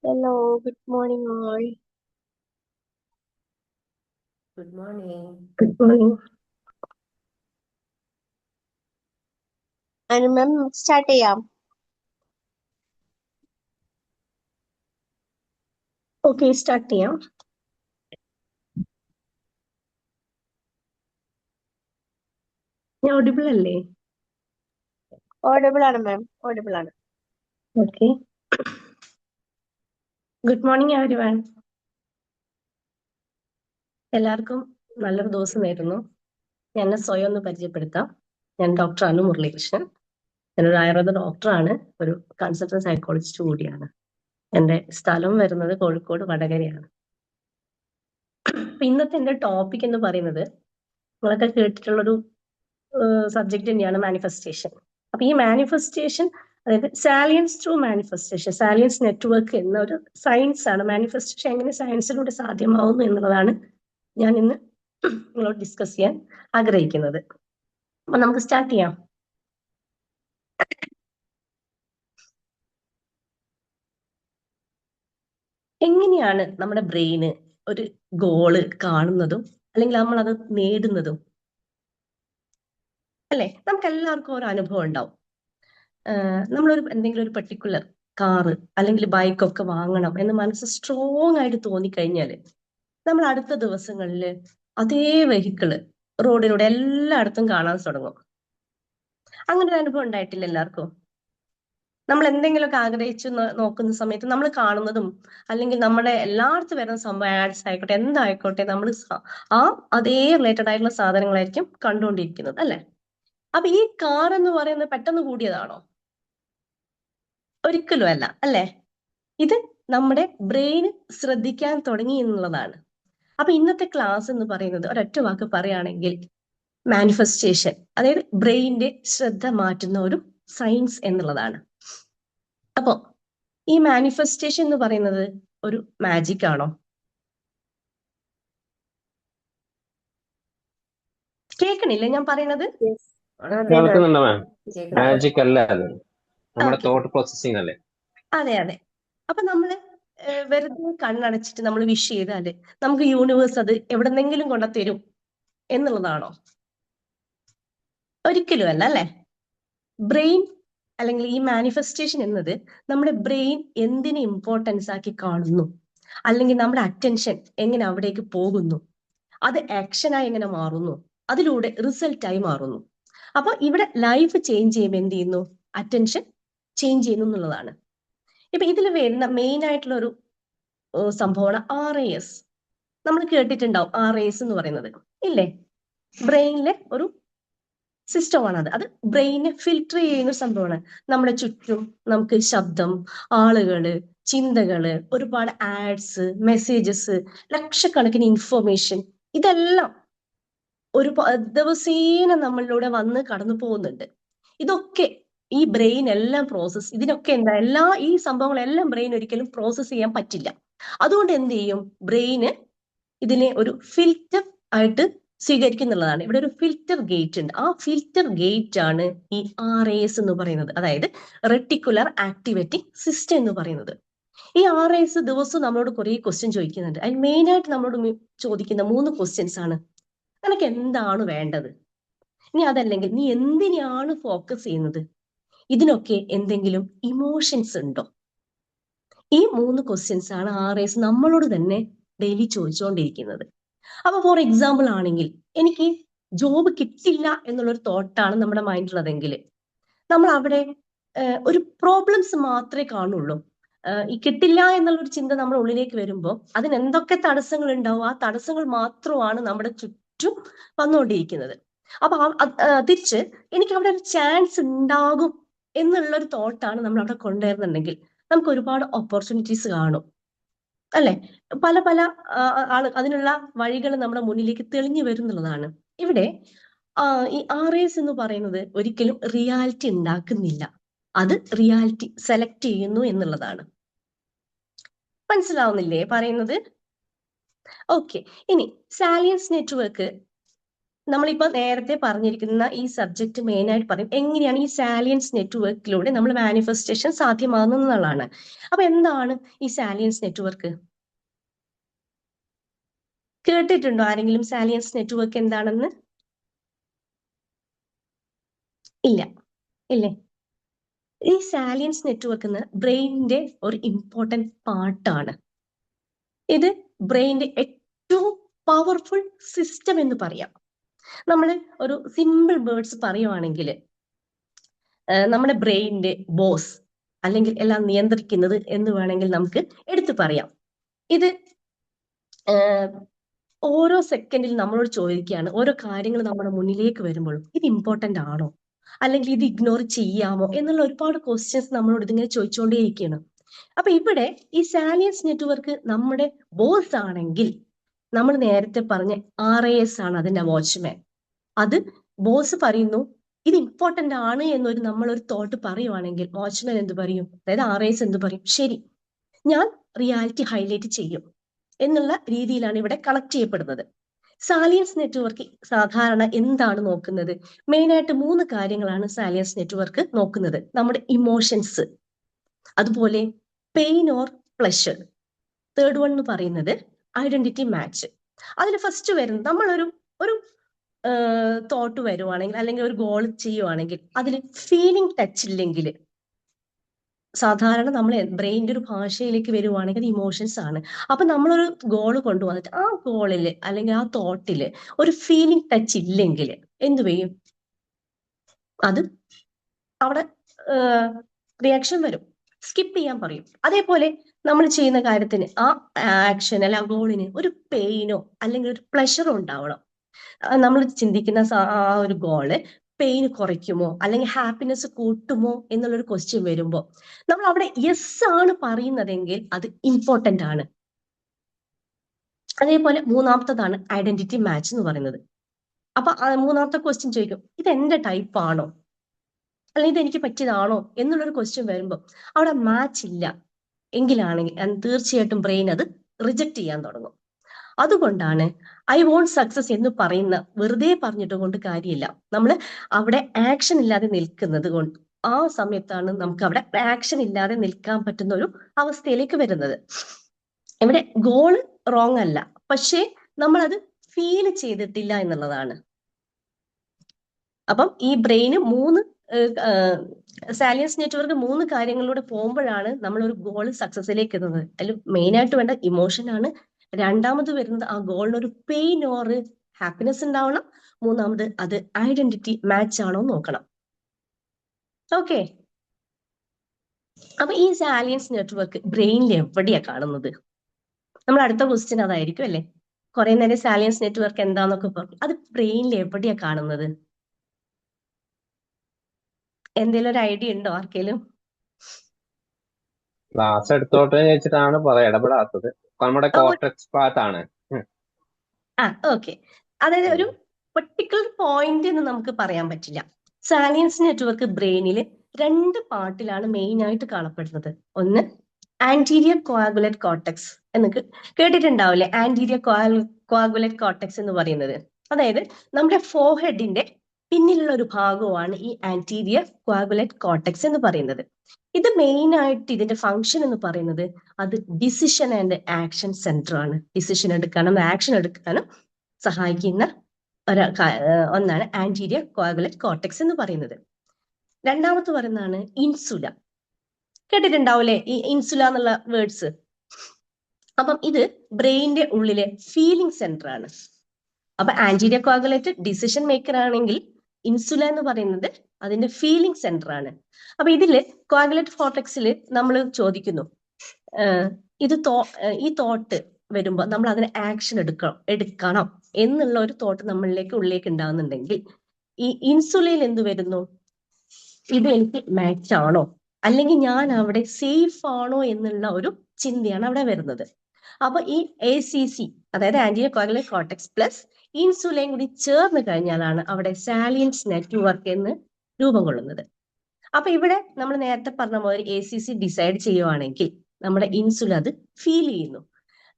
Hello, good morning all. Good morning. Good morning. And ma'am, start ചെയ്യാം. Okay, start ചെയ്യാം. ഞാൻ audible അല്ലേ? Audible ആണ് ma'am, audible ആണ്. Okay. Good morning everyone. എല്ലാവർക്കും നല്ലൊരു ദിവസം നേരുന്നു. ഞാൻ എന്നെ സ്വയം ഒന്ന് പരിചയപ്പെടുത്താം. ഞാൻ ഡോക്ടർ അനു മുരളീകൃഷ്ണൻ. ഞാനൊരു ആയുർവേദ ഡോക്ടറാണ്, ഒരു കൺസൾട്ടന്റ് സൈക്കോളജിസ്റ്റ് കൂടിയാണ്. എൻ്റെ സ്ഥലം വരുന്നത് കോഴിക്കോട് വടകരയാണ്. ഇന്നത്തെ എൻ്റെ ടോപ്പിക് എന്ന് പറയുന്നത് നിങ്ങളൊക്കെ കേട്ടിട്ടുള്ളൊരു സബ്ജക്റ്റ് തന്നെയാണ് മാനിഫെസ്റ്റേഷൻ. അപ്പൊ ഈ മാനിഫെസ്റ്റേഷൻ, അതായത് salience through manifestation, salience network എന്ന ഒരു സയൻസ് ആണ്. മാനിഫെസ്റ്റേഷൻ എങ്ങനെ സയൻസിലൂടെ സാധ്യമാവുന്നു എന്നുള്ളതാണ് ഞാൻ ഇന്ന് നിങ്ങളോട് ഡിസ്കസ് ചെയ്യാൻ ആഗ്രഹിക്കുന്നത്. അപ്പൊ നമുക്ക് സ്റ്റാർട്ട് ചെയ്യാം. എങ്ങനെയാണ് നമ്മുടെ ബ്രെയിന് ഒരു ഗോള് കാണുന്നതും അല്ലെങ്കിൽ നമ്മൾ അത് നേടുന്നതും? അല്ലെ, നമുക്ക് എല്ലാവർക്കും ഒരു അനുഭവം ഉണ്ടാവും. നമ്മളൊരു എന്തെങ്കിലും ഒരു പർട്ടിക്കുലർ കാറ് അല്ലെങ്കിൽ ബൈക്കൊക്കെ വാങ്ങണം എന്ന് മനസ്സ് സ്ട്രോങ് ആയിട്ട് തോന്നിക്കഴിഞ്ഞാല് നമ്മൾ അടുത്ത ദിവസങ്ങളിൽ അതേ വെഹിക്കിള് റോഡിലൂടെ എല്ലായിടത്തും കാണാൻ തുടങ്ങും. അങ്ങനെ ഒരു അനുഭവം ഉണ്ടായിട്ടില്ല എല്ലാവർക്കും? നമ്മൾ എന്തെങ്കിലുമൊക്കെ ആഗ്രഹിച്ച് നോക്കുന്ന സമയത്ത് നമ്മൾ കാണുന്നതും അല്ലെങ്കിൽ നമ്മുടെ എല്ലായിടത്തും വരുന്ന സംഭവം, ആഡ്സ് ആയിക്കോട്ടെ എന്തായിക്കോട്ടെ, നമ്മൾ ആ അതേ റിലേറ്റഡ് ആയിട്ടുള്ള സാധനങ്ങളായിരിക്കും കണ്ടുകൊണ്ടിരിക്കുന്നത്, അല്ലെ? അപ്പൊ ഈ കാർ എന്ന് പറയുന്നത് പെട്ടെന്ന് കൂടിയതാണോ? ഒരിക്കലും അല്ല, അല്ലെ? ഇത് നമ്മുടെ ബ്രെയിന് ശ്രദ്ധിക്കാൻ തുടങ്ങി എന്നുള്ളതാണ്. അപ്പൊ ഇന്നത്തെ ക്ലാസ് എന്ന് പറയുന്നത് ഒരൊറ്റ വാക്ക് പറയുകയാണെങ്കിൽ മാനിഫെസ്റ്റേഷൻ, അതായത് ബ്രെയിനിന്റെ ശ്രദ്ധ മാറ്റുന്ന ഒരു സയൻസ് എന്നുള്ളതാണ്. അപ്പോ ഈ മാനിഫെസ്റ്റേഷൻ എന്ന് പറയുന്നത് ഒരു മാജിക് ആണോ? കേൾക്കണില്ലേ ഞാൻ പറയുന്നത്? കേൾക്കുന്നുണ്ട് മാം. മാജിക് അല്ല, അത് നമ്മുടെ തോട്ട് പ്രോസസ്സിംഗ് അല്ലേ? അതെ അതെ. അപ്പൊ നമ്മള് വെറുതെ കണ്ണടച്ചിട്ട് നമ്മൾ വിഷ് ചെയ്താല് നമുക്ക് യൂണിവേഴ്സ് അത് എവിടെന്നെങ്കിലും കൊണ്ടുതരും എന്നുള്ളതാണോ? ഒരിക്കലും അല്ല, അല്ലെ? ബ്രെയിൻ അല്ലെങ്കിൽ ഈ മാനിഫെസ്റ്റേഷൻ എന്നത് നമ്മുടെ ബ്രെയിൻ എന്തിനെ ഇമ്പോർട്ടൻസ് ആക്കി കാണുന്നു, അല്ലെങ്കിൽ നമ്മുടെ അറ്റൻഷൻ എങ്ങനെ അവിടേക്ക് പോകുന്നു, അത് ആക്ഷനായി എങ്ങനെ മാറുന്നു, അതിലൂടെ റിസൾട്ടായി മാറുന്നു. അപ്പൊ ഇവിടെ ലൈഫ് ചേഞ്ച് ചെയ്യുമ്പോൾ എന്ത് ചെയ്യുന്നു? അറ്റൻഷൻ ചേഞ്ച് ചെയ്യുന്നു എന്നുള്ളതാണ്. ഇപ്പൊ ഇതിൽ വരുന്ന മെയിൻ ആയിട്ടുള്ള ഒരു സംഭവമാണ് RAS. നമ്മൾ കേട്ടിട്ടുണ്ടാവും RAS എന്ന് പറയുന്നത്, ഇല്ലേ? ബ്രെയിനിലെ ഒരു സിസ്റ്റമാണ് അത് ബ്രെയിനെ ഫിൽട്ടർ ചെയ്യുന്ന സംഭവമാണ്. നമ്മുടെ ചുറ്റും നമുക്ക് ശബ്ദം, ആളുകള്, ചിന്തകള്, ഒരുപാട് ആഡ്സ്, മെസ്സേജസ്, ലക്ഷക്കണക്കിന് ഇൻഫർമേഷൻ, ഇതെല്ലാം ഒരു ദിവസേന നമ്മളിലൂടെ വന്ന് കടന്നു പോകുന്നുണ്ട്. ഇതൊക്കെ ഈ ബ്രെയിൻ എല്ലാം ഇതിനൊക്കെ ഈ സംഭവങ്ങളെല്ലാം ബ്രെയിൻ ഒരിക്കലും പ്രോസസ് ചെയ്യാൻ പറ്റില്ല. അതുകൊണ്ട് എന്ത് ചെയ്യും? ബ്രെയിന് ഇതിനെ ഒരു ഫിൽറ്റർ ആയിട്ട് സ്വീകരിക്കുന്നുള്ളതാണ്. ഇവിടെ ഒരു ഫിൽറ്റർ ഗേറ്റ് ഉണ്ട്. ആ ഫിൽറ്റർ ഗേറ്റ് ആണ് ഈ RAS എന്ന് പറയുന്നത്, അതായത് റെട്ടിക്കുലർ ആക്ടിവേറ്റിംഗ് സിസ്റ്റം എന്ന് പറയുന്നത്. ഈ RAS ദിവസവും നമ്മളോട് കുറെ ക്വസ്റ്റ്യൻ ചോദിക്കുന്നുണ്ട്. അതിൽ മെയിൻ ആയിട്ട് നമ്മളോട് ചോദിക്കുന്ന 3 ക്വസ്റ്റ്യൻസ് ആണ്. നിനക്ക് എന്താണ് വേണ്ടത്? ഇനി അതല്ലെങ്കിൽ നീ എന്തിനാണ് ഫോക്കസ് ചെയ്യുന്നത്? ഇതിനൊക്കെ എന്തെങ്കിലും ഇമോഷൻസ് ഉണ്ടോ? ഈ 3 ക്വസ്റ്റ്യൻസ് ആണ് RAS നമ്മളോട് തന്നെ ഡെയിലി ചോദിച്ചുകൊണ്ടിരിക്കുന്നത്. അപ്പൊ ഫോർ എക്സാമ്പിൾ ആണെങ്കിൽ എനിക്ക് ജോബ് കിട്ടില്ല എന്നുള്ളൊരു തോട്ടാണ് നമ്മുടെ മൈൻഡിലുള്ളതെങ്കിൽ നമ്മൾ അവിടെ ഒരു പ്രോബ്ലംസ് മാത്രമേ കാണുള്ളൂ. ഈ കിട്ടില്ല എന്നുള്ളൊരു ചിന്ത നമ്മുടെ ഉള്ളിലേക്ക് വരുമ്പോൾ അതിന് എന്തൊക്കെ തടസ്സങ്ങൾ ഉണ്ടാവും, ആ തടസ്സങ്ങൾ മാത്രമാണ് നമ്മുടെ ചുറ്റും വന്നുകൊണ്ടിരിക്കുന്നത്. അപ്പൊ തിരിച്ച് എനിക്ക് അവിടെ ഒരു ചാൻസ് ഉണ്ടാകും എന്നുള്ളൊരു തോട്ടാണ് നമ്മൾ അവിടെ കൊണ്ടുവരുന്നുണ്ടെങ്കിൽ നമുക്ക് ഒരുപാട് ഓപ്പർച്യൂണിറ്റീസ് കാണും, അല്ലെ? പല പല അതിനുള്ള വഴികൾ നമ്മുടെ മുന്നിലേക്ക് തെളിഞ്ഞു വരുന്നുള്ളതാണ്. ഇവിടെ ഈ RAS എന്ന് പറയുന്നത് ഒരിക്കലും റിയാലിറ്റി ഉണ്ടാക്കുന്നില്ല, അത് റിയാലിറ്റി സെലക്ട് ചെയ്യുന്നു എന്നുള്ളതാണ്. മനസ്സിലാവുന്നില്ലേ പറയുന്നത്? ഓക്കെ. ഇനി സാലിയൻസ് നെറ്റ്വർക്ക് നമ്മളിപ്പോ നേരത്തെ പറഞ്ഞിരിക്കുന്ന ഈ സബ്ജക്ട് മെയിൻ ആയിട്ട് പറയും എങ്ങനെയാണ് ഈ സാലിയൻസ് നെറ്റ്വർക്കിലൂടെ നമ്മൾ മാനിഫെസ്റ്റേഷൻ സാധ്യമാകുന്നത് എന്നുള്ളതാണ്. അപ്പൊ എന്താണ് ഈ സാലിയൻസ് നെറ്റ്വർക്ക്? കേട്ടിട്ടുണ്ടോ ആരെങ്കിലും സാലിയൻസ് നെറ്റ്വർക്ക് എന്താണെന്ന്? ഇല്ല, ഇല്ലേ? ഈ സാലിയൻസ് നെറ്റ്വർക്ക് എന്ന് ബ്രെയിനിന്റെ ഒരു ഇമ്പോർട്ടൻറ്റ് പാർട്ടാണ്. ഇത് ബ്രെയിനിന്റെ ഏറ്റവും പവർഫുൾ സിസ്റ്റം എന്ന് പറയാം. നമ്മൾ ഒരു സിമ്പിൾ വേർഡ്സ് പറയുവാണെങ്കിൽ നമ്മുടെ ബ്രെയിനിന്റെ ബോസ് അല്ലെങ്കിൽ എല്ലാം നിയന്ത്രിക്കുന്നത് എന്ന് വേണമെങ്കിൽ നമുക്ക് എടുത്തു പറയാം. ഇത് ഓരോ സെക്കൻഡിൽ നമ്മളോട് ചോദിക്കുകയാണ്, ഓരോ കാര്യങ്ങൾ നമ്മുടെ മുന്നിലേക്ക് വരുമ്പോഴും ഇത് ഇമ്പോർട്ടന്റ് ആണോ, അല്ലെങ്കിൽ ഇത് ഇഗ്നോർ ചെയ്യാമോ എന്നുള്ള ഒരുപാട് ക്വസ്റ്റ്യൻസ് നമ്മളോട് ഇതിങ്ങനെ ചോദിച്ചുകൊണ്ടേയിരിക്കുകയാണ്. അപ്പൊ ഇവിടെ ഈ സാലിയൻസ് നെറ്റ്വർക്ക് നമ്മുടെ ബോസ് ആണെങ്കിൽ നമ്മൾ നേരത്തെ പറഞ്ഞ RAS ആണ് അതിന്റെ വാച്ച്മാൻ. അത് ബോസ് പറയുന്നു ഇത് ഇമ്പോർട്ടന്റ് ആണ് എന്നൊരു നമ്മളൊരു തോട്ട് പറയുവാണെങ്കിൽ വാച്ച്മാൻ എന്ത് പറയും, അതായത് RAS എന്ത് പറയും, ശരി ഞാൻ റിയാലിറ്റി ഹൈലൈറ്റ് ചെയ്യും എന്നുള്ള രീതിയിലാണ് ഇവിടെ കണക്ട് ചെയ്യപ്പെടുന്നത്. സാലിയൻസ് നെറ്റ്വർക്ക് സാധാരണ എന്താണ് നോക്കുന്നത്? മെയിൻ ആയിട്ട് 3 കാര്യങ്ങളാണ് സാലിയൻസ് നെറ്റ്വർക്ക് നോക്കുന്നത്. നമ്മുടെ ഇമോഷൻസ്, അതുപോലെ pain or pleasure, third one എന്ന് പറയുന്നത് ഐഡന്റിറ്റി മാച്ച്. അതിൽ ഫസ്റ്റ് വരുന്നത് നമ്മളൊരു തോട്ട് വരുവാണെങ്കിൽ അല്ലെങ്കിൽ ഒരു ഗോൾ ചെയ്യുവാണെങ്കിൽ അതിൽ ഫീലിംഗ് ടച്ച് ഇല്ലെങ്കിൽ, സാധാരണ നമ്മൾ ബ്രെയിനിന്റെ ഒരു ഭാഷയിലേക്ക് വരുവാണെങ്കിൽ അത് ഇമോഷൻസ് ആണ്. അപ്പൊ നമ്മളൊരു ഗോള് കൊണ്ടുവന്നിട്ട് ആ ഗോളില് അല്ലെങ്കിൽ ആ തോട്ടില് ഒരു ഫീലിംഗ് ടച്ച് ഇല്ലെങ്കിൽ എന്തു ചെയ്യും? അത് അവിടെ റിയാക്ഷൻ വരും, സ്കിപ്പ് ചെയ്യാൻ പറയും. അതേപോലെ നമ്മൾ ചെയ്യുന്ന കാര്യത്തിന് ആ ആക്ഷൻ അല്ല ആ ഗോളിന് ഒരു പെയിനോ അല്ലെങ്കിൽ ഒരു പ്ലഷറോ ഉണ്ടാവണം. നമ്മൾ ചിന്തിക്കുന്ന ആ ഒരു ഗോള് പെയിൻ കുറയ്ക്കുമോ അല്ലെങ്കിൽ ഹാപ്പിനെസ് കൂട്ടുമോ എന്നുള്ളൊരു ക്വസ്റ്റ്യൻ വരുമ്പോൾ നമ്മൾ അവിടെ യെസ് ആണ് പറയുന്നതെങ്കിൽ അത് ഇമ്പോർട്ടന്റ് ആണ്. അതേപോലെ മൂന്നാമത്തതാണ് ഐഡന്റിറ്റി മാച്ച് എന്ന് പറയുന്നത്. അപ്പൊ മൂന്നാമത്തെ ക്വസ്റ്റ്യൻ ചോദിക്കും ഇത് എന്റെ ടൈപ്പ് ആണോ അല്ലെങ്കിൽ ഇത് എനിക്ക് പറ്റിയതാണോ എന്നുള്ളൊരു ക്വസ്റ്റ്യൻ വരുമ്പോൾ അവിടെ മാച്ച് ഇല്ല എങ്കിലാണെങ്കിൽ തീർച്ചയായിട്ടും ബ്രെയിൻ അത് റിജക്ട് ചെയ്യാൻ തുടങ്ങും. അതുകൊണ്ടാണ് ഐ വോണ്ട് സക്സസ് എന്ന് പറയുന്ന വെറുതെ പറഞ്ഞിട്ട് കൊണ്ട് കാര്യമില്ല. നമ്മൾ അവിടെ ആക്ഷൻ ഇല്ലാതെ നിൽക്കുന്നത് കൊണ്ട് ആ സമയത്താണ് നമുക്ക് അവിടെ ആക്ഷൻ ഇല്ലാതെ നിൽക്കാൻ പറ്റുന്ന ഒരു അവസ്ഥയിലേക്ക് വരുന്നത്. ഇവിടെ ഗോള് റോങ് അല്ല, പക്ഷേ നമ്മളത് ഫീൽ ചെയ്തിട്ടില്ല എന്നുള്ളതാണ്. അപ്പം ഈ ബ്രെയിന് സാലിയൻസ് നെറ്റ്വർക്ക് 3 കാര്യങ്ങളിലൂടെ പോകുമ്പോഴാണ് നമ്മൾ ഒരു ഗോൾ സക്സസിലേക്ക് എത്തുന്നത്. അതിൽ മെയിൻ ആയിട്ട് വേണ്ട ഇമോഷൻ ആണ്. രണ്ടാമത് വരുന്നത് ആ ഗോളിനൊരു പെയിൻ ഓർ ഹാപ്പിനെസ് ഉണ്ടാവണം. മൂന്നാമത് അത് ഐഡന്റിറ്റി മാച്ച് ആണോ നോക്കണം. ഓക്കെ, അപ്പൊ ഈ സാലിയൻസ് നെറ്റ്വർക്ക് ബ്രെയിനിൽ എവിടെയാ കാണുന്നത്? നമ്മൾ അടുത്ത ക്വസ്റ്റ്യൻ അതായിരിക്കും അല്ലെ. കുറെ നേരം സാലിയൻസ് നെറ്റ്വർക്ക് എന്താന്നൊക്കെ പറഞ്ഞു, അത് ബ്രെയിനിൽ എവിടെയാ കാണുന്നത്? എന്തെങ്കിലും ഒരു ഐഡിയ ഉണ്ടോ ആർക്കെങ്കിലും? ക്ലാസ് എടുത്തോട്ടെ ചോദിച്ചിട്ടാണ് ഇടപെടാത്തത്. നമ്മുടെ കോർട്ടെക്സ് ഭാഗത്താണ്. ഓക്കെ, അതായത് ഒരു പെർട്ടിക്കുലർ പോയിന്റ് എന്ന് നമുക്ക് പറയാൻ പറ്റില്ല. സാലിയൻസ് നെറ്റ്വർക്ക് ബ്രെയിനിൽ 2 പാർട്ടിലാണ് മെയിൻ ആയിട്ട് കാണപ്പെടുന്നത്. ഒന്ന് ആന്റീരിയർ കോയാഗുലേറ്റ് കോർട്ടെക്സ് എന്ന് കേട്ടിട്ടുണ്ടാവില്ലേ? ആന്റീരിയർ കോയാഗുലേറ്റ് കോർട്ടെക്സ് എന്ന് പറയുന്നത് അതായത് നമ്മുടെ ഫോർഹെഡിന്റെ പിന്നിലുള്ള ഒരു ഭാഗമാണ് ഈ ആന്റീരിയർ കോയാഗുലേറ്റ് കോർട്ടെക്സ് എന്ന് പറയുന്നത്. ഇത് മെയിൻ ആയിട്ട് ഇതിന്റെ ഫംഗ്ഷൻ എന്ന് പറയുന്നത് അത് ഡിസിഷൻ ആൻഡ് ആക്ഷൻ സെന്റർ ആണ്. ഡിസിഷൻ എടുക്കാനും ആക്ഷൻ എടുക്കാനും സഹായിക്കുന്ന ഒന്നാണ് ആന്റീരിയർ കോയാഗുലേറ്റ് കോർട്ടെക്സ് എന്ന് പറയുന്നത്. രണ്ടാമത് പറയുന്നതാണ് ഇൻസുല. കേട്ടിട്ടുണ്ടാവില്ലേ ഈ ഇൻസുല എന്നുള്ള വേർഡ്സ്? അപ്പം ഇത് ബ്രെയിനിന്റെ ഉള്ളിലെ ഫീലിംഗ് സെന്റർ ആണ്. അപ്പൊ ആന്റീരിയർ കോയാഗുലേറ്റ് ഡിസിഷൻ മേക്കർ ആണെങ്കിൽ ഇൻസുല എന്ന് പറയുന്നത് അതിന്റെ ഫീലിംഗ് സെന്റർ ആണ്. അപ്പൊ ഇതില് കോയാഗുലേറ്റ് കോർട്ടെക്സിൽ നമ്മൾ ചോദിക്കുന്നു ഈ തോട്ട് വരുമ്പോൾ നമ്മൾ അതിന് ആക്ഷൻ എടുക്കണം എന്നുള്ള ഒരു തോട്ട് ഉള്ളിലേക്ക് ഉണ്ടാകുന്നുണ്ടെങ്കിൽ ഈ ഇൻസുലയിൽ എന്ത് വരുന്നു? ഇത് എനിക്ക് മാച്ച് ആണോ അല്ലെങ്കിൽ ഞാൻ അവിടെ സേഫ് ആണോ എന്നുള്ള ഒരു ചിന്തയാണ് അവിടെ വരുന്നത്. അപ്പൊ ഈ ACC അതായത് ആന്റീരിയർ കോയാഗുലേറ്റ് കോർട്ടെക്സ് പ്ലസ് ഇൻസുലയും കൂടി ചേർന്ന് കഴിഞ്ഞാലാണ് അവിടെ സാലിയൻസ് നെറ്റ്വർക്ക് എന്ന് രൂപം കൊള്ളുന്നത്. അപ്പൊ ഇവിടെ നമ്മൾ നേരത്തെ പറഞ്ഞ പോലെ ACC ഡിസൈഡ് ചെയ്യുവാണെങ്കിൽ നമ്മുടെ ഇൻസുല അത് ഫീൽ ചെയ്യുന്നു.